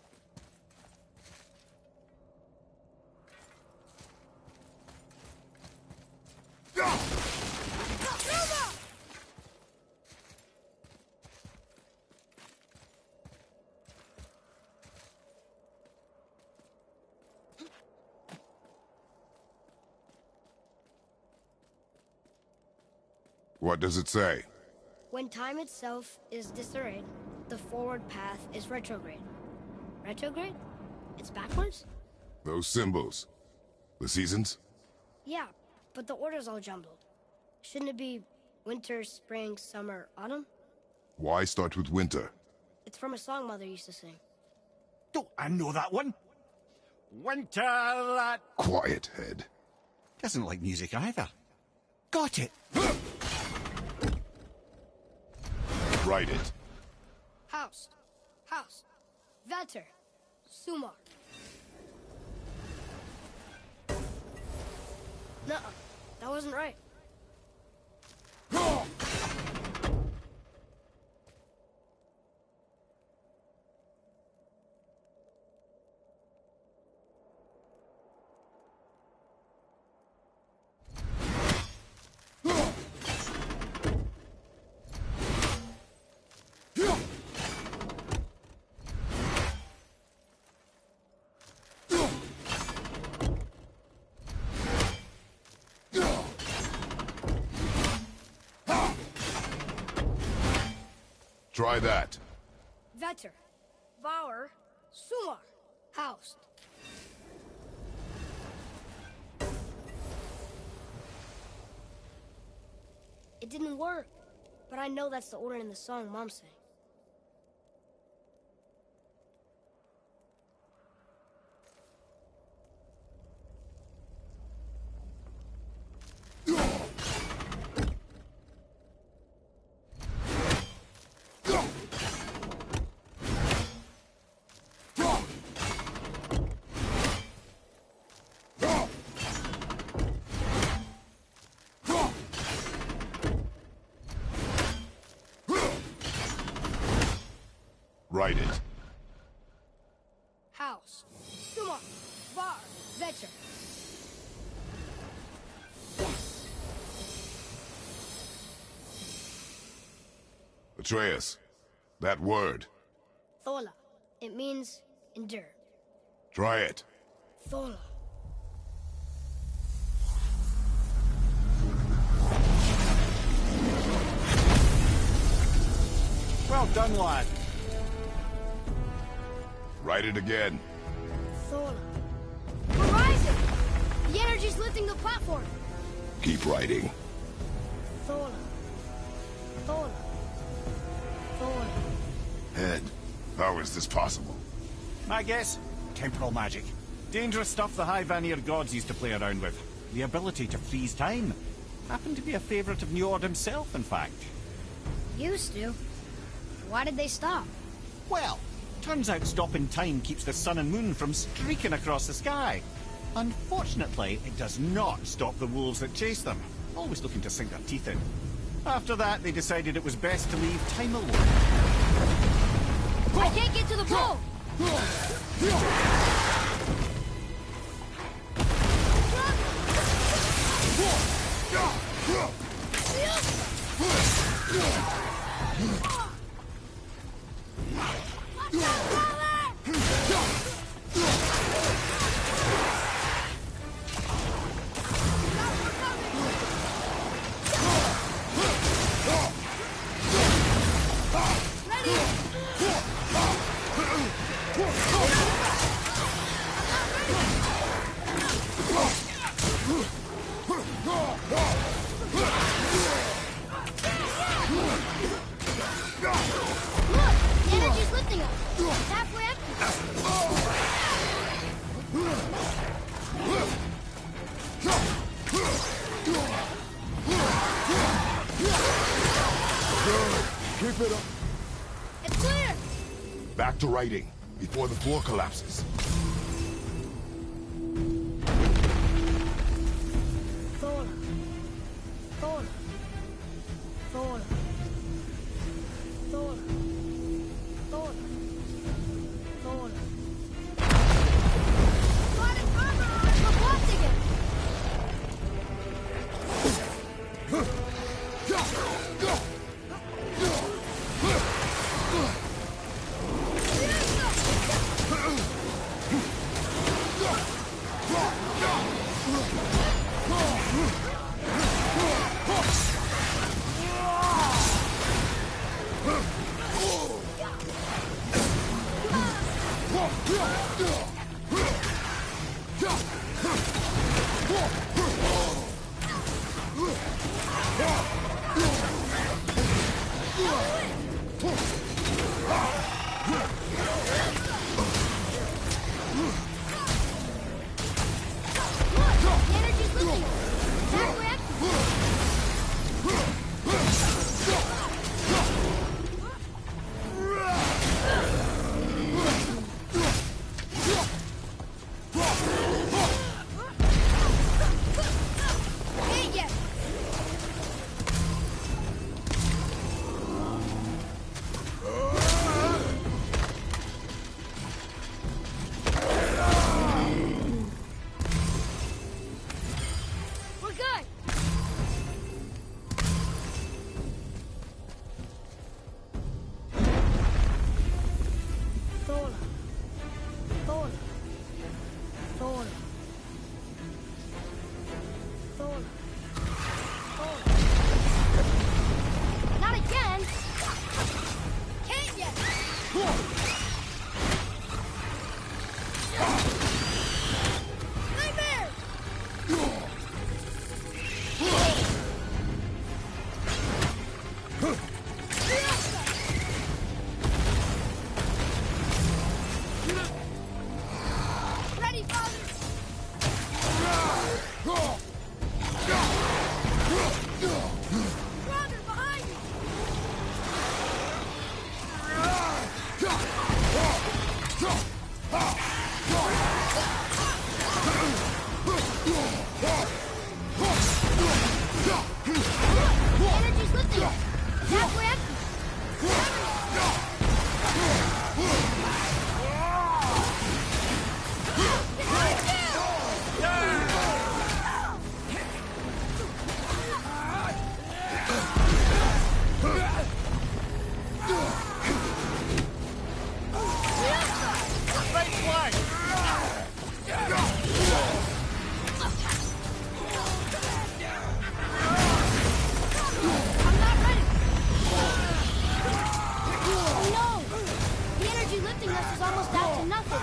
What does it say?
When time itself is disarrayed, the forward path is retrograde. Retrograde? It's backwards?
Those symbols. The seasons?
Yeah, but the order's all jumbled. Shouldn't it be winter, spring, summer, autumn?
Why start with winter?
It's from a song Mother used to sing.
Don't I know that one? Winter that...
Quiet, head.
Doesn't like music either. Got it!
Write it.
House. Vetter. Sumar. Nuh-uh. That wasn't right.
Try that.
Vetter. Bauer. Sumar. House. It didn't work, but I know that's the order in the song Mom sang.
Write it.
House. Sumar. Bar. Vetter.
Atreus, that word.
Thola. It means endure.
Try it.
Thola.
Well done, lad.
Write it again.
Thola. We're rising! The energy's lifting the platform.
Keep writing.
Thola. Thola. Thola.
Head, how is this possible?
My guess? Temporal magic. Dangerous stuff the High Vanir gods used to play around with. The ability to freeze time. Happened to be a favourite of Njord himself, in fact.
Used to. Why did they stop?
Well, turns out stopping time keeps the sun and moon from streaking across the sky. Unfortunately, it does not stop the wolves that chase them, always looking to sink their teeth in. After that, they decided it was best to leave time alone.
I can't get to the bow!
Keep it up.
It's clear!
Back to writing, before the floor collapses.
Thola. Thola. Thola. Thola. Thola. Thola. Got it, armor on! We're blocking it! The energy's lifting us! protecting us is almost down to nothing.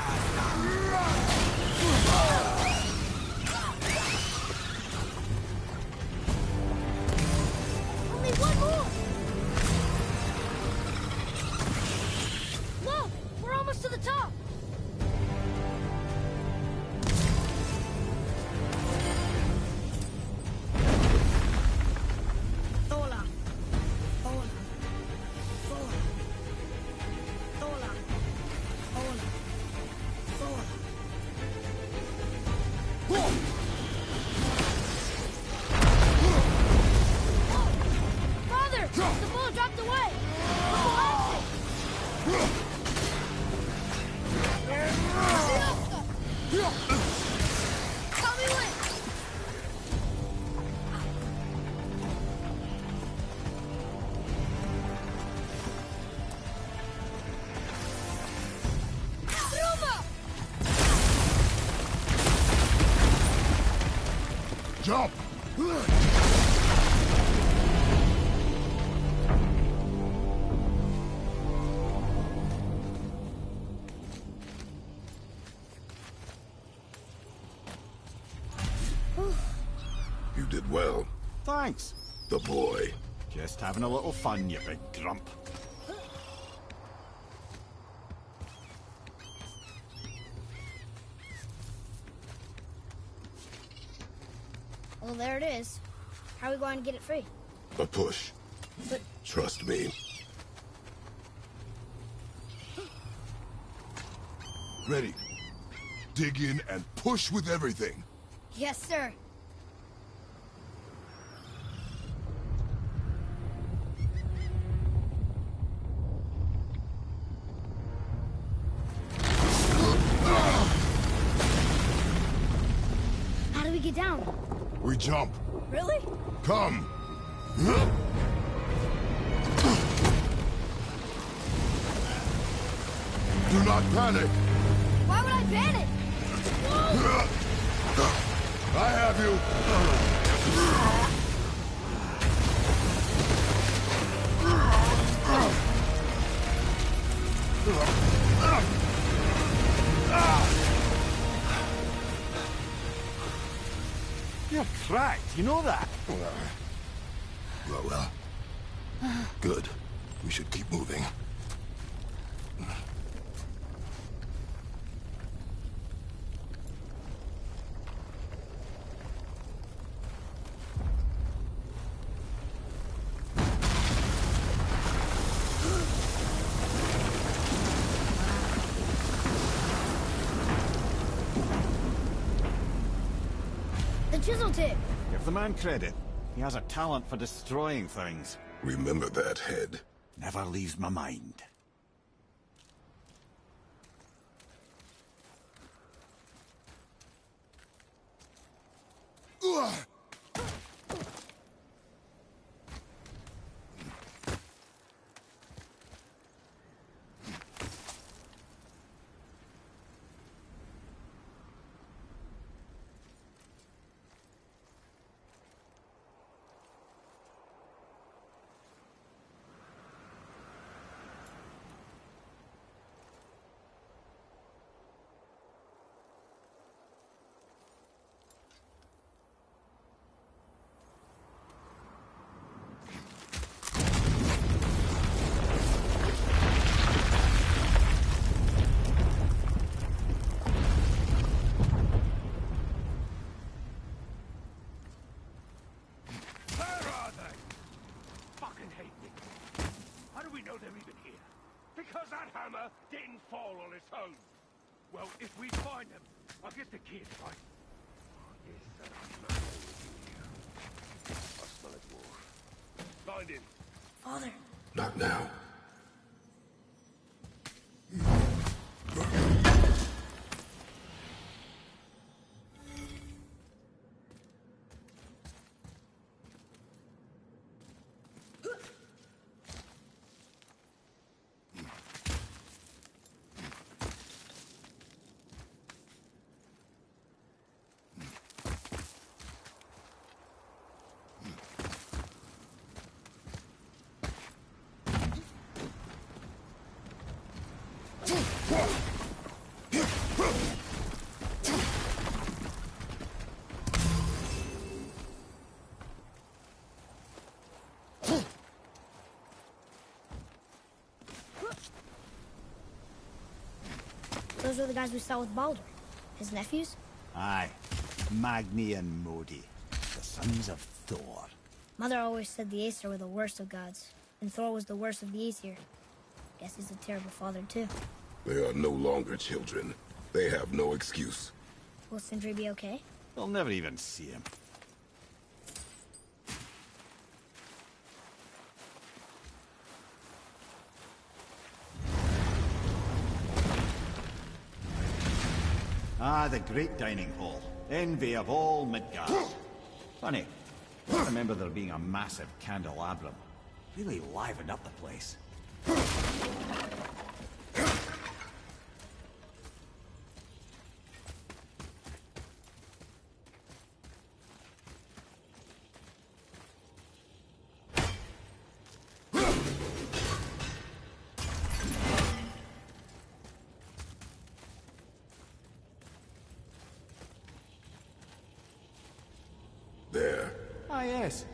Only one more! Look! We're almost to the top!
Tola. Tola. Tola. Tola. Tola. Tola.
Father! The bullet dropped away! Collapsing! Help me win! Ruma!
Jump! You did well,
Thanks.
the boy.
Just having a little fun, you big grump.
Well, there it is. How are we going to get it free?
A push.
But
Trust me. Ready. Dig in and push with everything.
yes, sir. How do we get down?
We jump.
Really?
Come. Do not panic.
Why would I panic?
I have you.
You're cracked, you know that?
Well. Good. We should keep moving.
The chisel tip.
Give the man credit. He has a talent for destroying things.
Remember that head.
Never leaves my mind.
Didn't fall on its own. Well, if we find them, I'll get the kid, right? I smell it, Wolf. Find him.
Father.
Not now.
Those were the guys we saw with Baldur. His nephews?
Aye. Magni and Modi, the sons of Thor.
Mother always said the Aesir were the worst of gods, and Thor was the worst of the Aesir. Guess he's a terrible father, too.
They are no longer children. They have no excuse.
Will Sindri be okay?
They'll never even see him. Ah, the great dining hall. Envy of all Midgard. Funny, I remember there being a massive candelabrum. Really livened up the place.
There.
Ah, yes.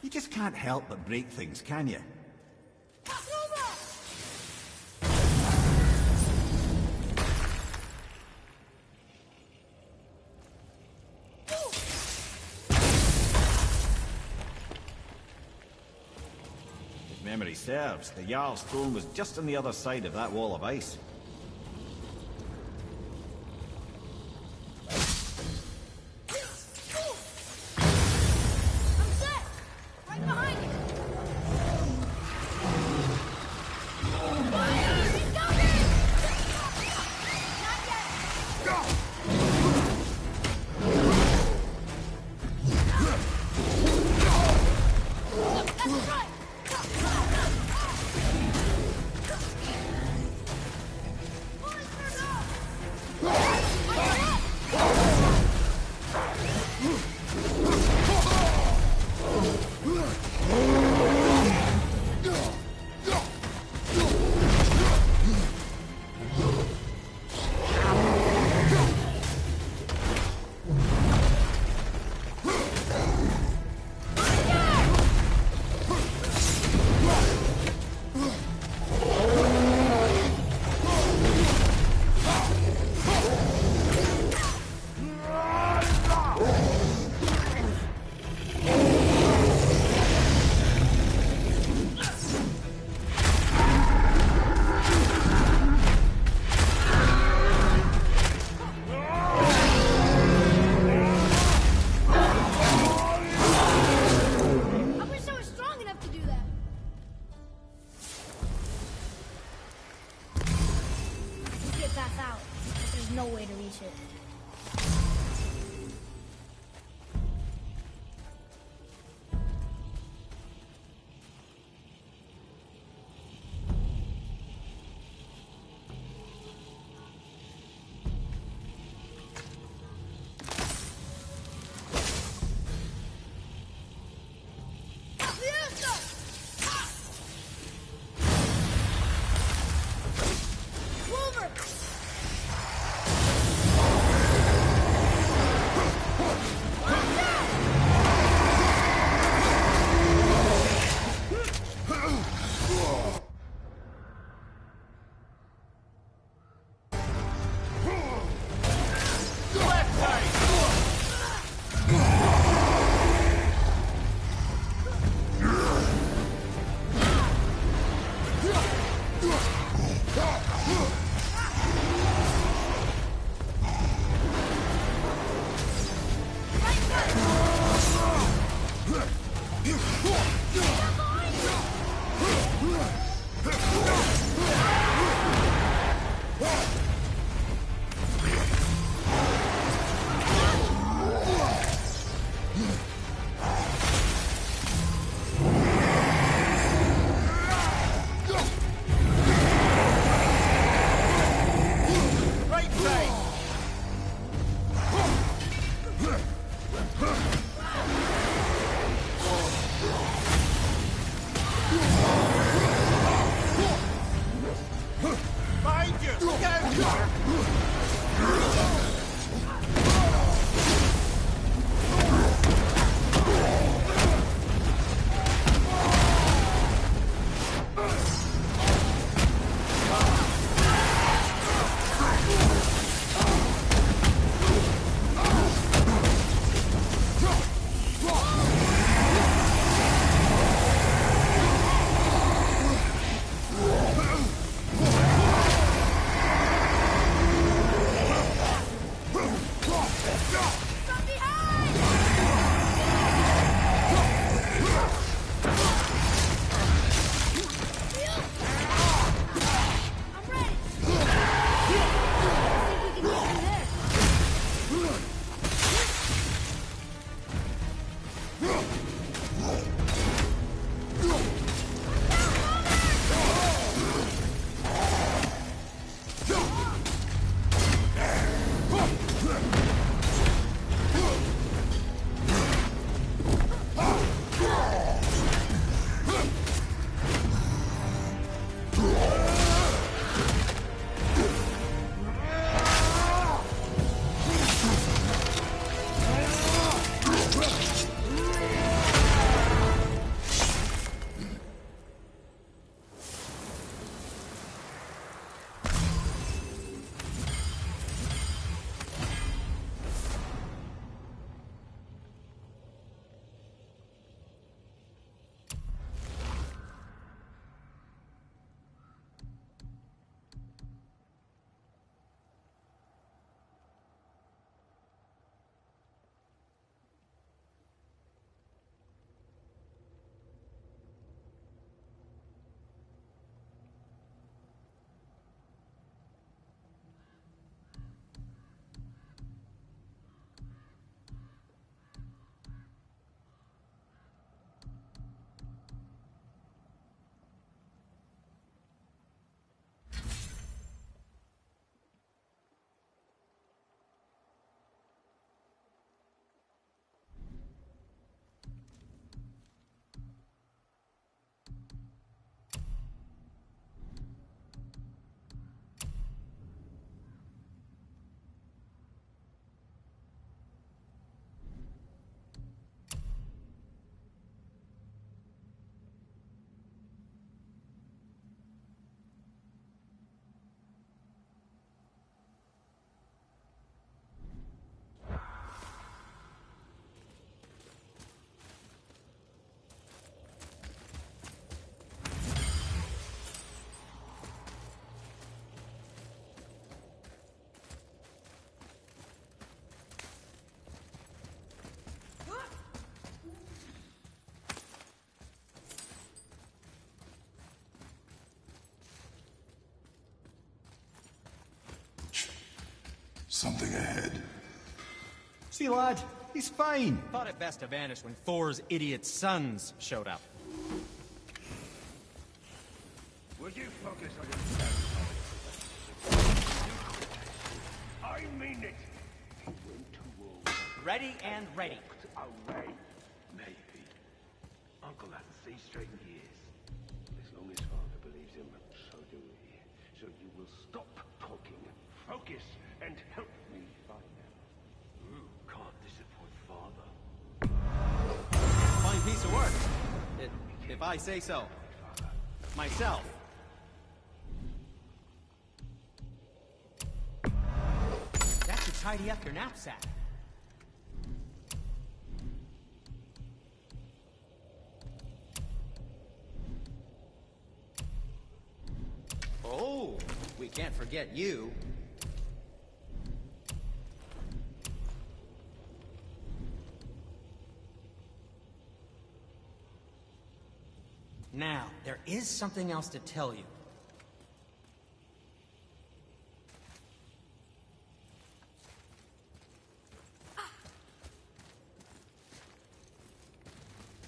You just can't help but break things, can you? If memory serves, the Jarl's throne was just on the other side of that wall of ice.
Something ahead.
See, lad, he's fine.
Thought it best to vanish when Thor's idiot sons showed up.
Would you focus on your I mean it. He went to war.
Ready and ready.
Away. Maybe. Uncle hasn't seen straight in years. As long as father believes him, so do we. So you will stop talking, focus, and help me find them. You can't disappoint father.
Fine piece of work. If I say so. Myself. That should tidy up your knapsack. Oh, we can't forget you. Now, there is something else to tell you.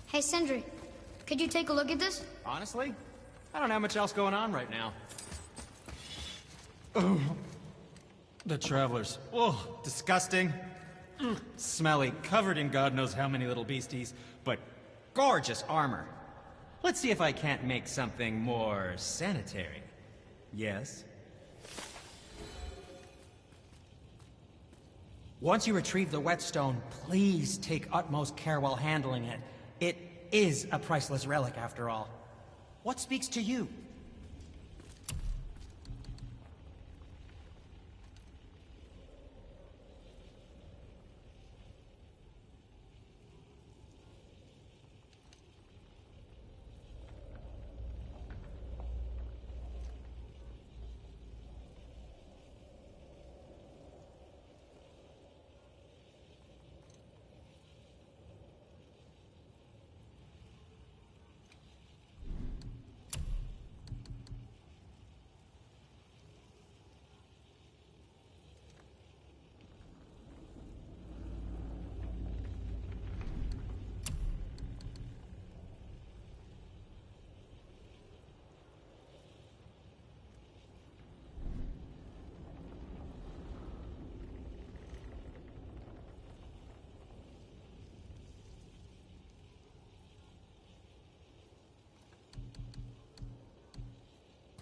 Hey, Sindri, could you take a look at this?
Honestly, I don't have much else going on right now. Oh, the travelers. Oh, disgusting. Smelly, covered in God knows how many little beasties, but gorgeous armor. Let's see if I can't make something more sanitary. Yes? Once you retrieve the whetstone, please take utmost care while handling it. It is a priceless relic, after all. What speaks to you?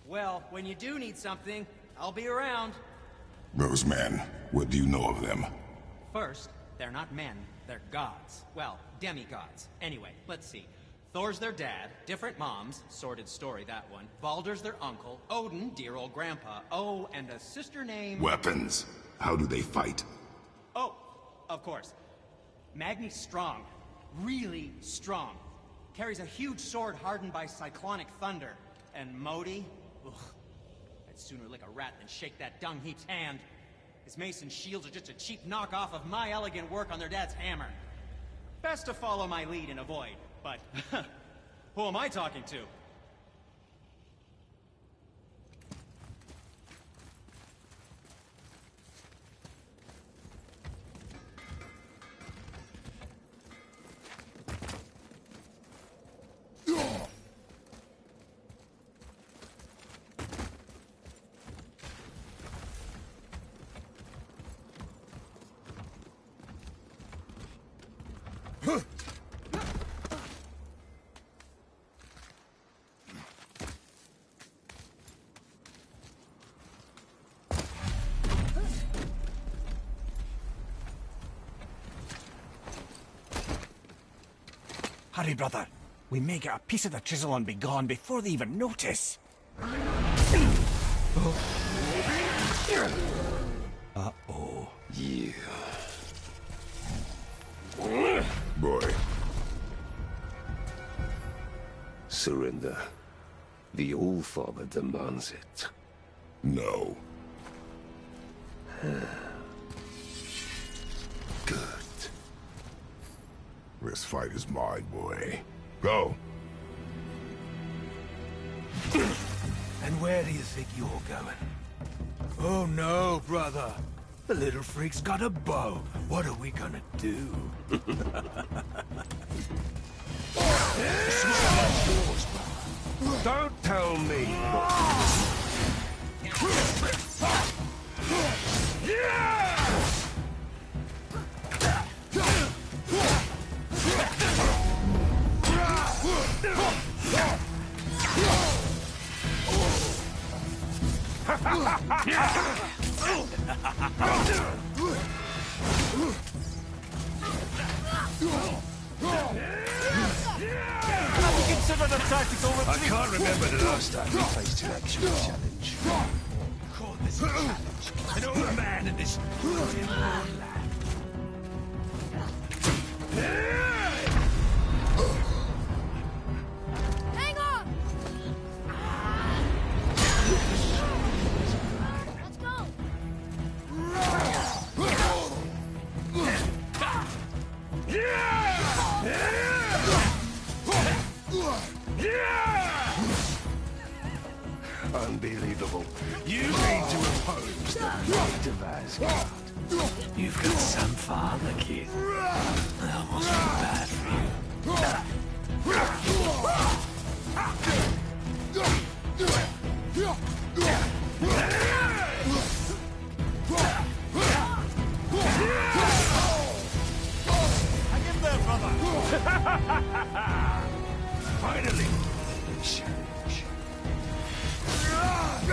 Well, when you do need something, I'll be around.
Those men, what do you know of them?
First, they're not men, they're gods. Well, demigods. Anyway, let's see. Thor's their dad, different moms, sordid story that one. Baldur's their uncle, Odin, dear old grandpa. Oh, and a sister named...
Weapons. How do they fight?
Oh, of course. Magni's strong. Really strong. Carries a huge sword hardened by cyclonic thunder. And Modi? Ugh. I'd sooner lick a rat than shake that dung heap's hand. His mace and shields are just a cheap knockoff of my elegant work on their dad's hammer. Best to follow my lead and avoid, but who am I talking to?
Hurry, brother. We may get a piece of the chisel and be gone before they even notice. Uh-oh.
Yeah. Boy.
Surrender. The All-Father demands it.
No.
Good.
This fight is mine, boy. Go.
And where do you think you're going? Oh no, brother.
The little freak's got a bow. What are we gonna do? Don't tell me.
Consider the tactical retreat.
I can't remember the last time we faced an actual challenge. Call this a challenge. An old man in this broken land.
Hang on! Let's go!
Unbelievable. You mean to oppose the might of Asgard? You've got some father, kid. I almost feel bad for you.
Hang in there, brother.
Finally, challenge.
I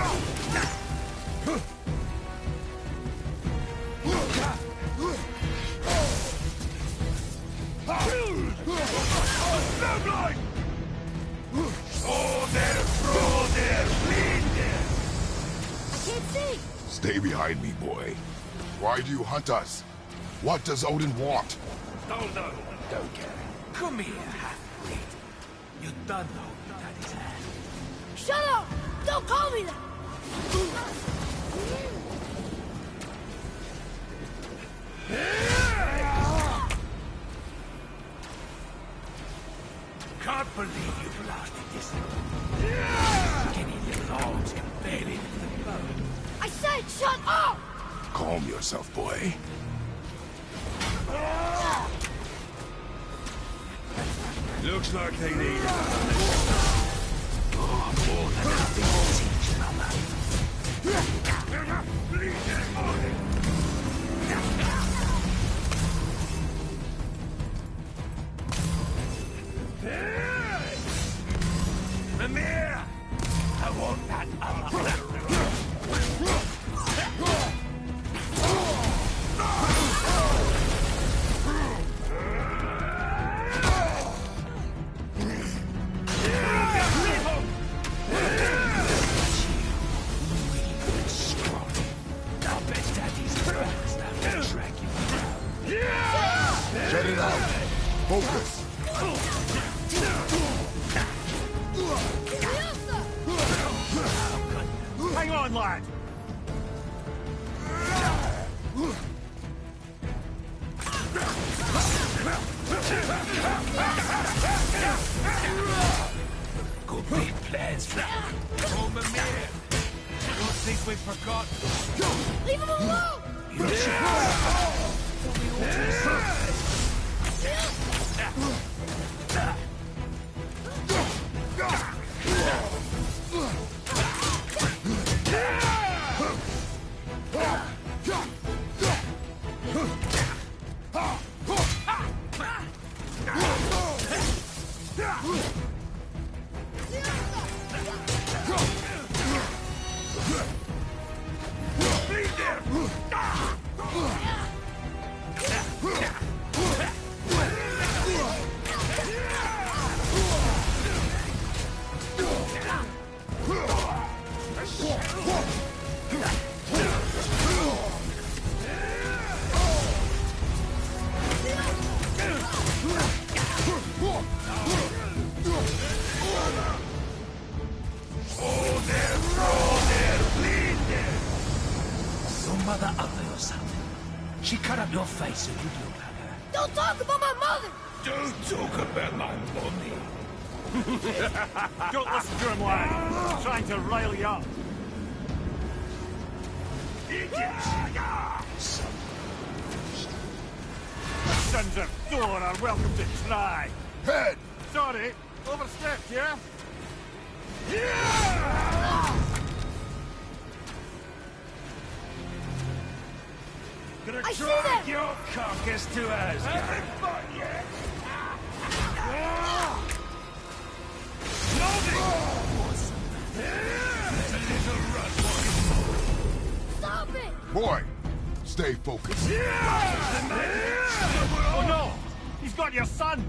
can't see!
Stay behind me, boy. Why do you hunt us? What does Odin want?
Hold on, don't care. Come here, half-breed. You don't know that is hand.
Shut up! Don't call me that!
Can't believe you've lasted this long. Skinny little arms can barely lift the boat.
I said shut up!
Calm yourself, boy.
Looks like they need more than nothing to teach, brother. Bleeding on it. Mimir! I want that other.
Shut it out. Focus.
Hang on, lad.
Good big plans, Frank. Oh, Mimir. Don't think we've forgotten.
Leave him alone!
You mother ugly or something. She cut up your face so you'd look like her.
Don't talk about my mother!
Don't talk about my mommy.
Don't listen to him, lad. He's trying to rile you up. Sons of Thor are welcome to try.
Head!
Sorry, overstepped, yeah? Gonna
I see
drag
them!
your carcass to Asgard. Having fun yet?
Stop it!
Boy, stay focused.
Oh no! He's got your son!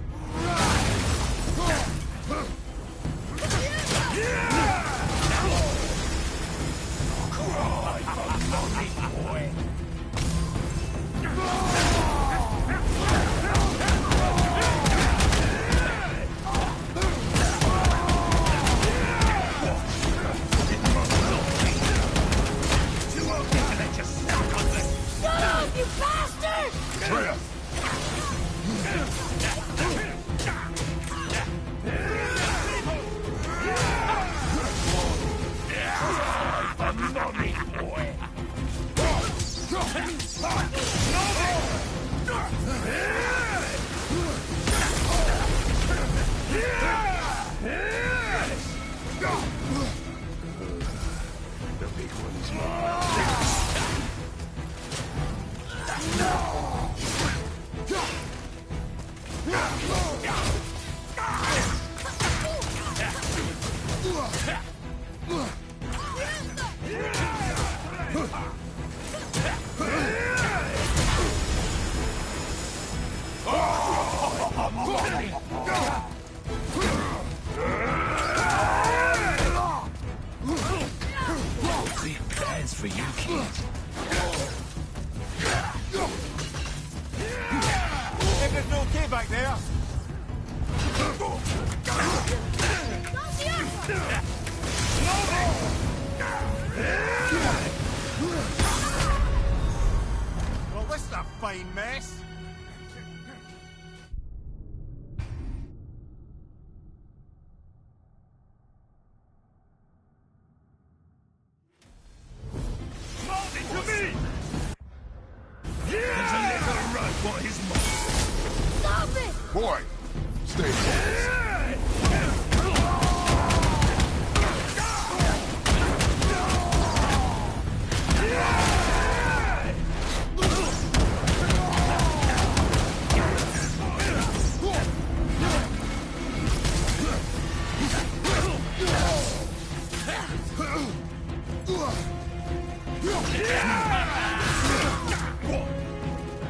Shut up, you bastard!
Atreus!
The big one's mine. Big plans for you, kid.
Everything okay back there? Well, this is a fine mess. To me!
There's a little run for his mouth.
Stop it!
Boy, stay focused.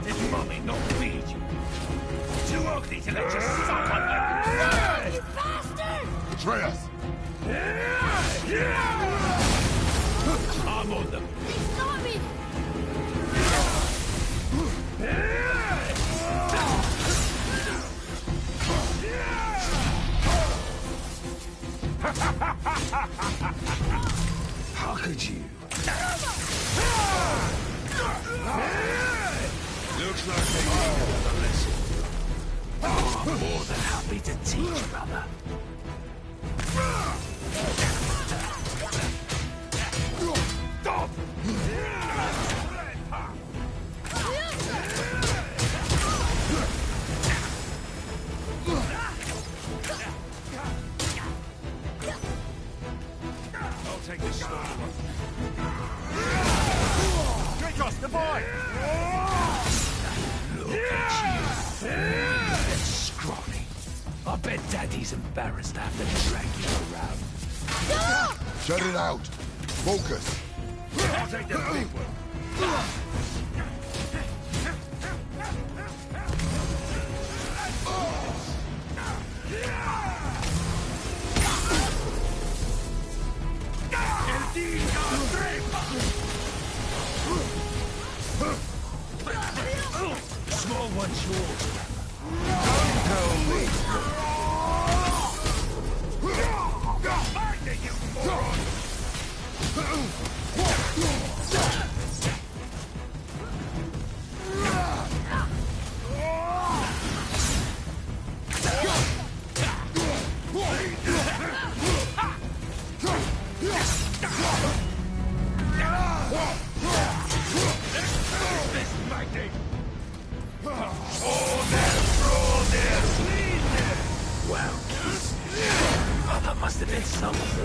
Did Mommy not feed you? Too ugly to let you suck on her.
You bastard!
Atreus!
I'm on them.
Stop me!
How could you? Looks like they need another lesson. I'm more than happy to teach, brother. Stop! I'll take this sword.
Kratos, the boy!
Look at you. Scrawny. I bet Daddy's embarrassed to have to drag you around.
Shut it out! Focus!
I'll take the big one. Small one's yours. Don't tell me. Find it, you moron!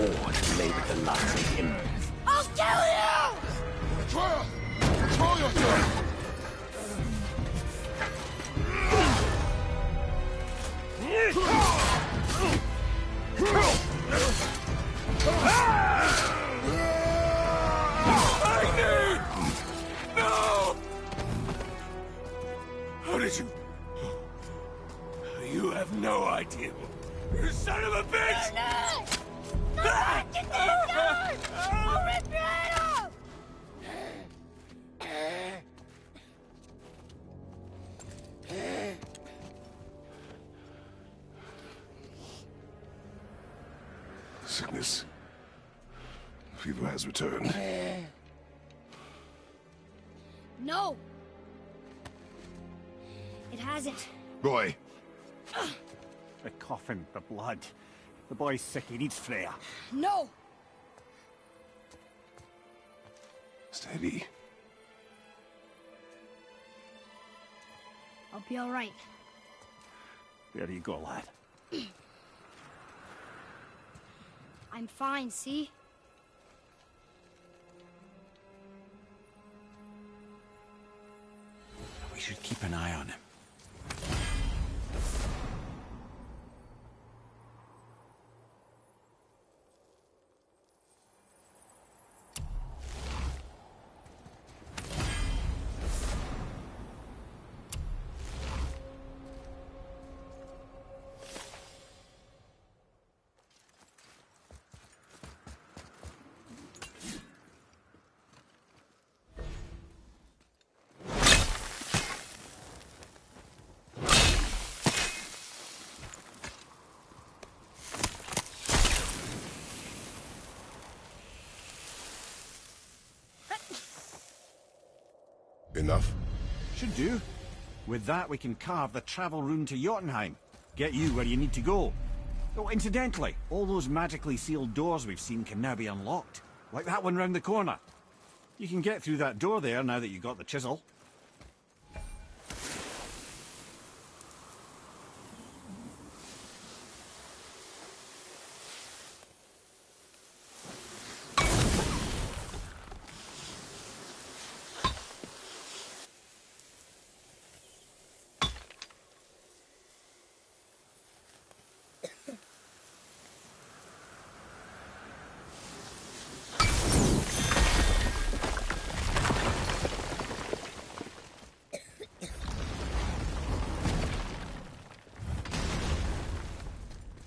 or to lay with the likes of him.
I'll kill you!
Trial! Control yourself!
No! How did you... You have no idea. You son of a bitch!
No! No! Get this gun! I'll rip your head off!
Sickness. Fever has returned.
No! It hasn't.
Boy,
The coffin, the blood. The boy's sick, he needs Freya.
No!
steady.
I'll be all right.
There you go, lad.
I'm fine, see?
We should keep an eye on him.
Enough?
Should do. With that, we can carve the travel rune to Jotunheim. Get you where you need to go. Oh, incidentally, all those magically sealed doors we've seen can now be unlocked. Like that one round the corner. You can get through that door there now that you've got the chisel.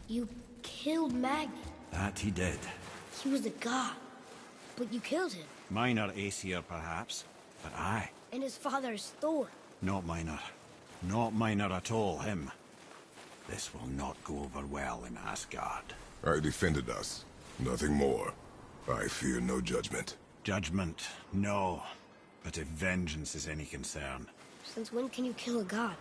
You killed Magni.
That he did.
He was a god. But you killed him.
Minor Aesir, perhaps. But I.
And his father is Thor.
Not minor. Not minor at all, him. This will not go over well in Asgard.
I defended us. Nothing more. I fear no judgment.
Judgment, no. But if vengeance is any concern...
Since when can you kill a god?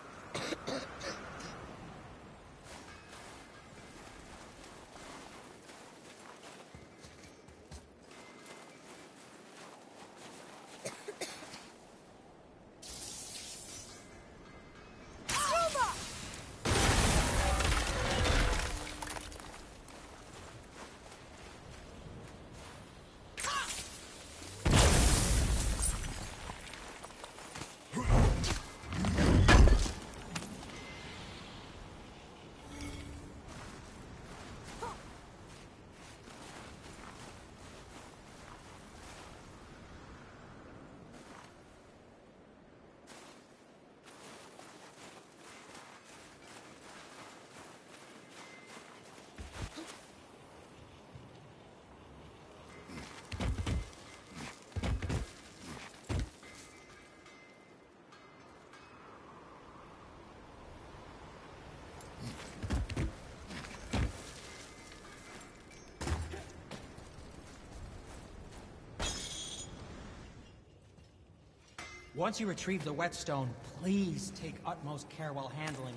Once you retrieve the whetstone, please take utmost care while handling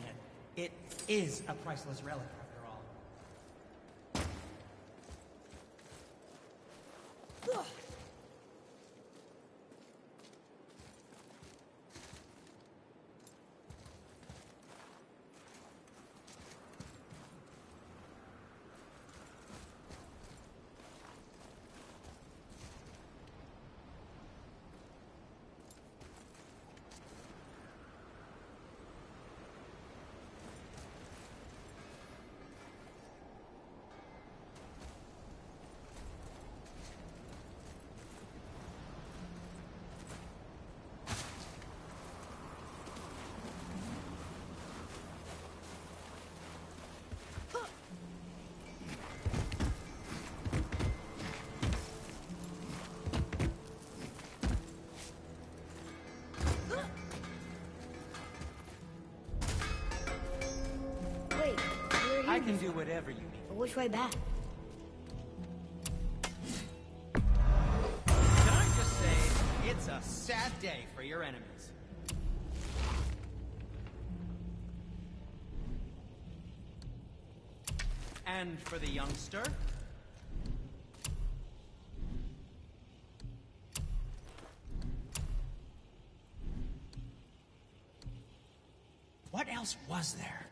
it. It is a priceless relic, after all. can do whatever you need.
But which way back?
Can I just say, it's a sad day for your enemies. And for the youngster? What else was there?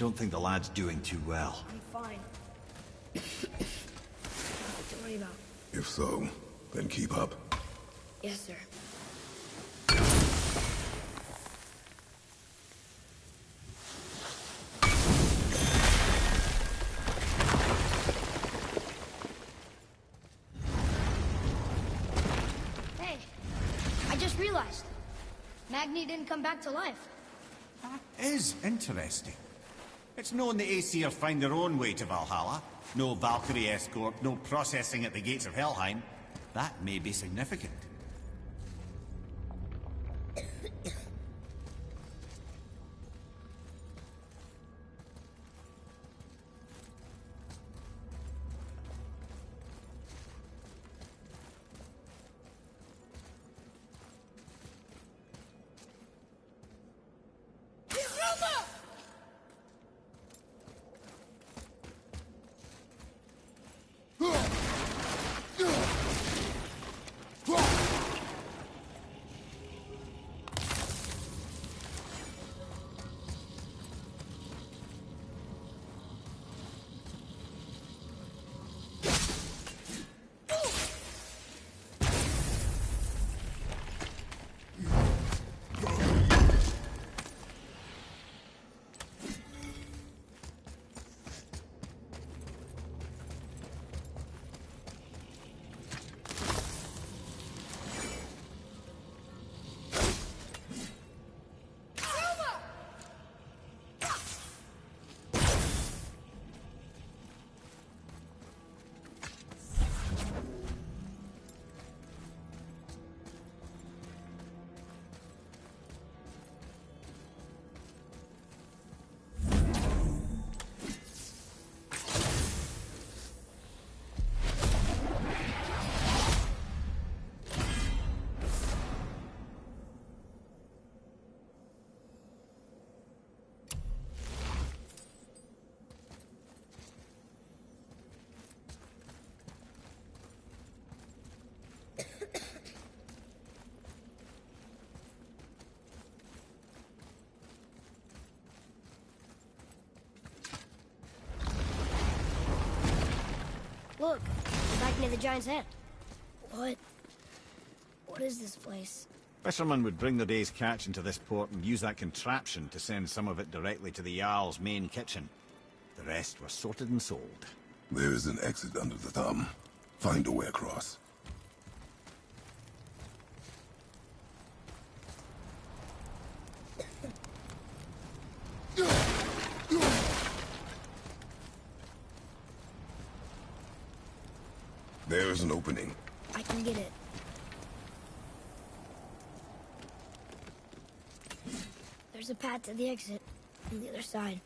don't think the lad's doing too well.
I'm fine. Nothing to worry about.
If so, then keep up.
Yes, sir. Hey, I just realized. Magni didn't come back to life.
That is interesting. It's known the Aesir find their own way to Valhalla. No Valkyrie escort, no processing at the gates of Helheim. That may be significant.
Look, we're back near the giant's hand. What is this place?
Fishermen would bring their day's catch into this port and use that contraption to send some of it directly to the Jarl's main kitchen. The rest were sorted and sold.
There is an exit under the thumb. Find a way across. There is an opening.
I can get it. There's a path to the exit on the other side.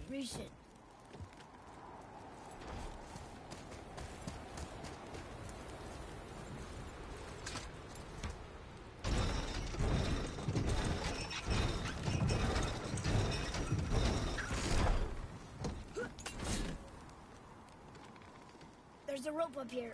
Reach it. There's a rope up here.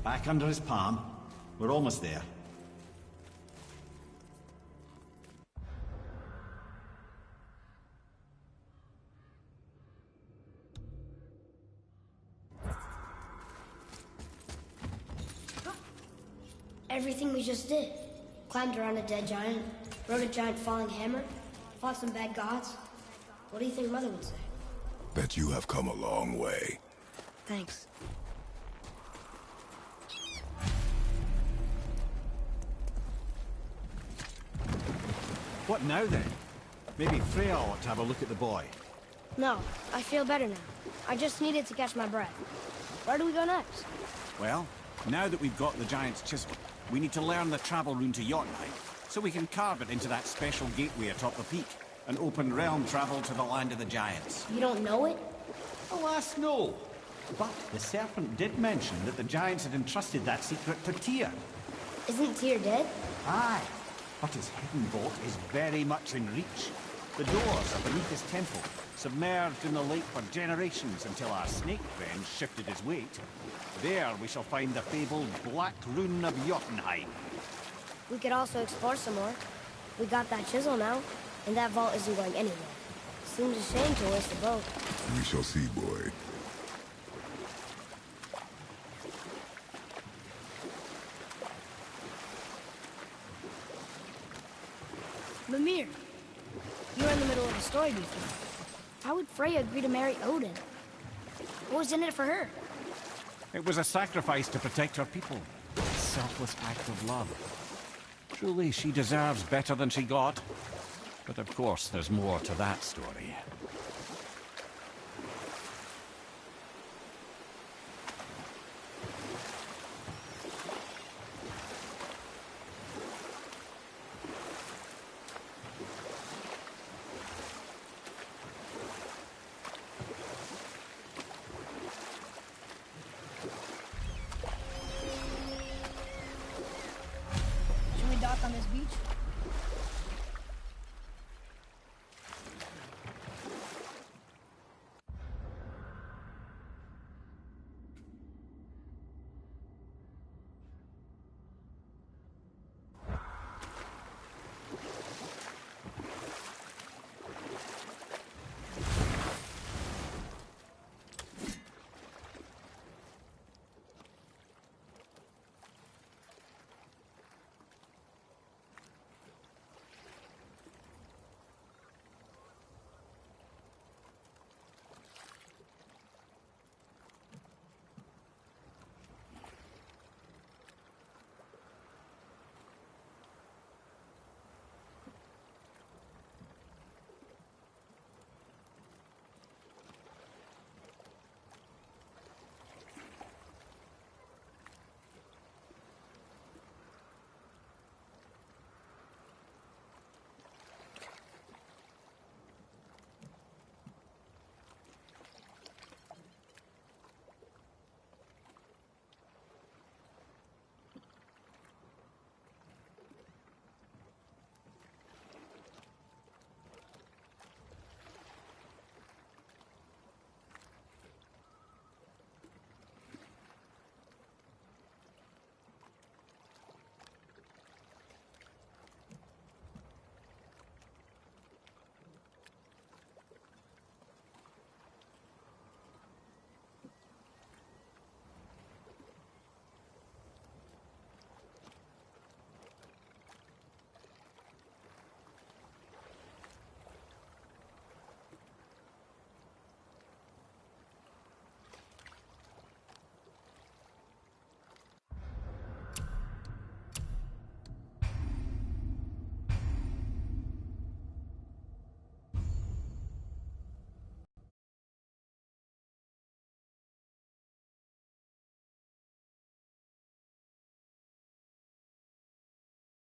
Back under his palm. We're almost there.
Everything we just did. Climbed around a dead giant, rode a giant falling hammer, fought some bad gods. What do you think Mother would say?
Bet you have come a long way.
Thanks.
What now then? Maybe Freya ought to have a look at the boy.
No, I feel better now. I just needed to catch my breath. Where do we go next?
Well, now that we've got the giant's chisel, we need to learn the travel rune to Jotunheim, so we can carve it into that special gateway atop the peak, and open realm travel to the land of the giants.
You don't know it?
Alas, no. But the serpent did mention that the giants had entrusted that secret to Tyr.
Isn't Tyr dead?
Aye, but his hidden vault is very much in reach. The doors are beneath his temple, submerged in the lake for generations until our snake friend shifted his weight. There we shall find the fabled Black Rune of Jotunheim.
We could also explore some more. We got that chisel now, and that vault isn't going anywhere. Seems a shame to waste the boat.
We shall see, boy.
Mimir, you were in the middle of a story before. How would Freya agree to marry Odin? What was in it for her?
It was a sacrifice to protect her people. A selfless act of love. Truly, she deserves better than she got. But of course, there's more to that story.
Should we dock on this beach?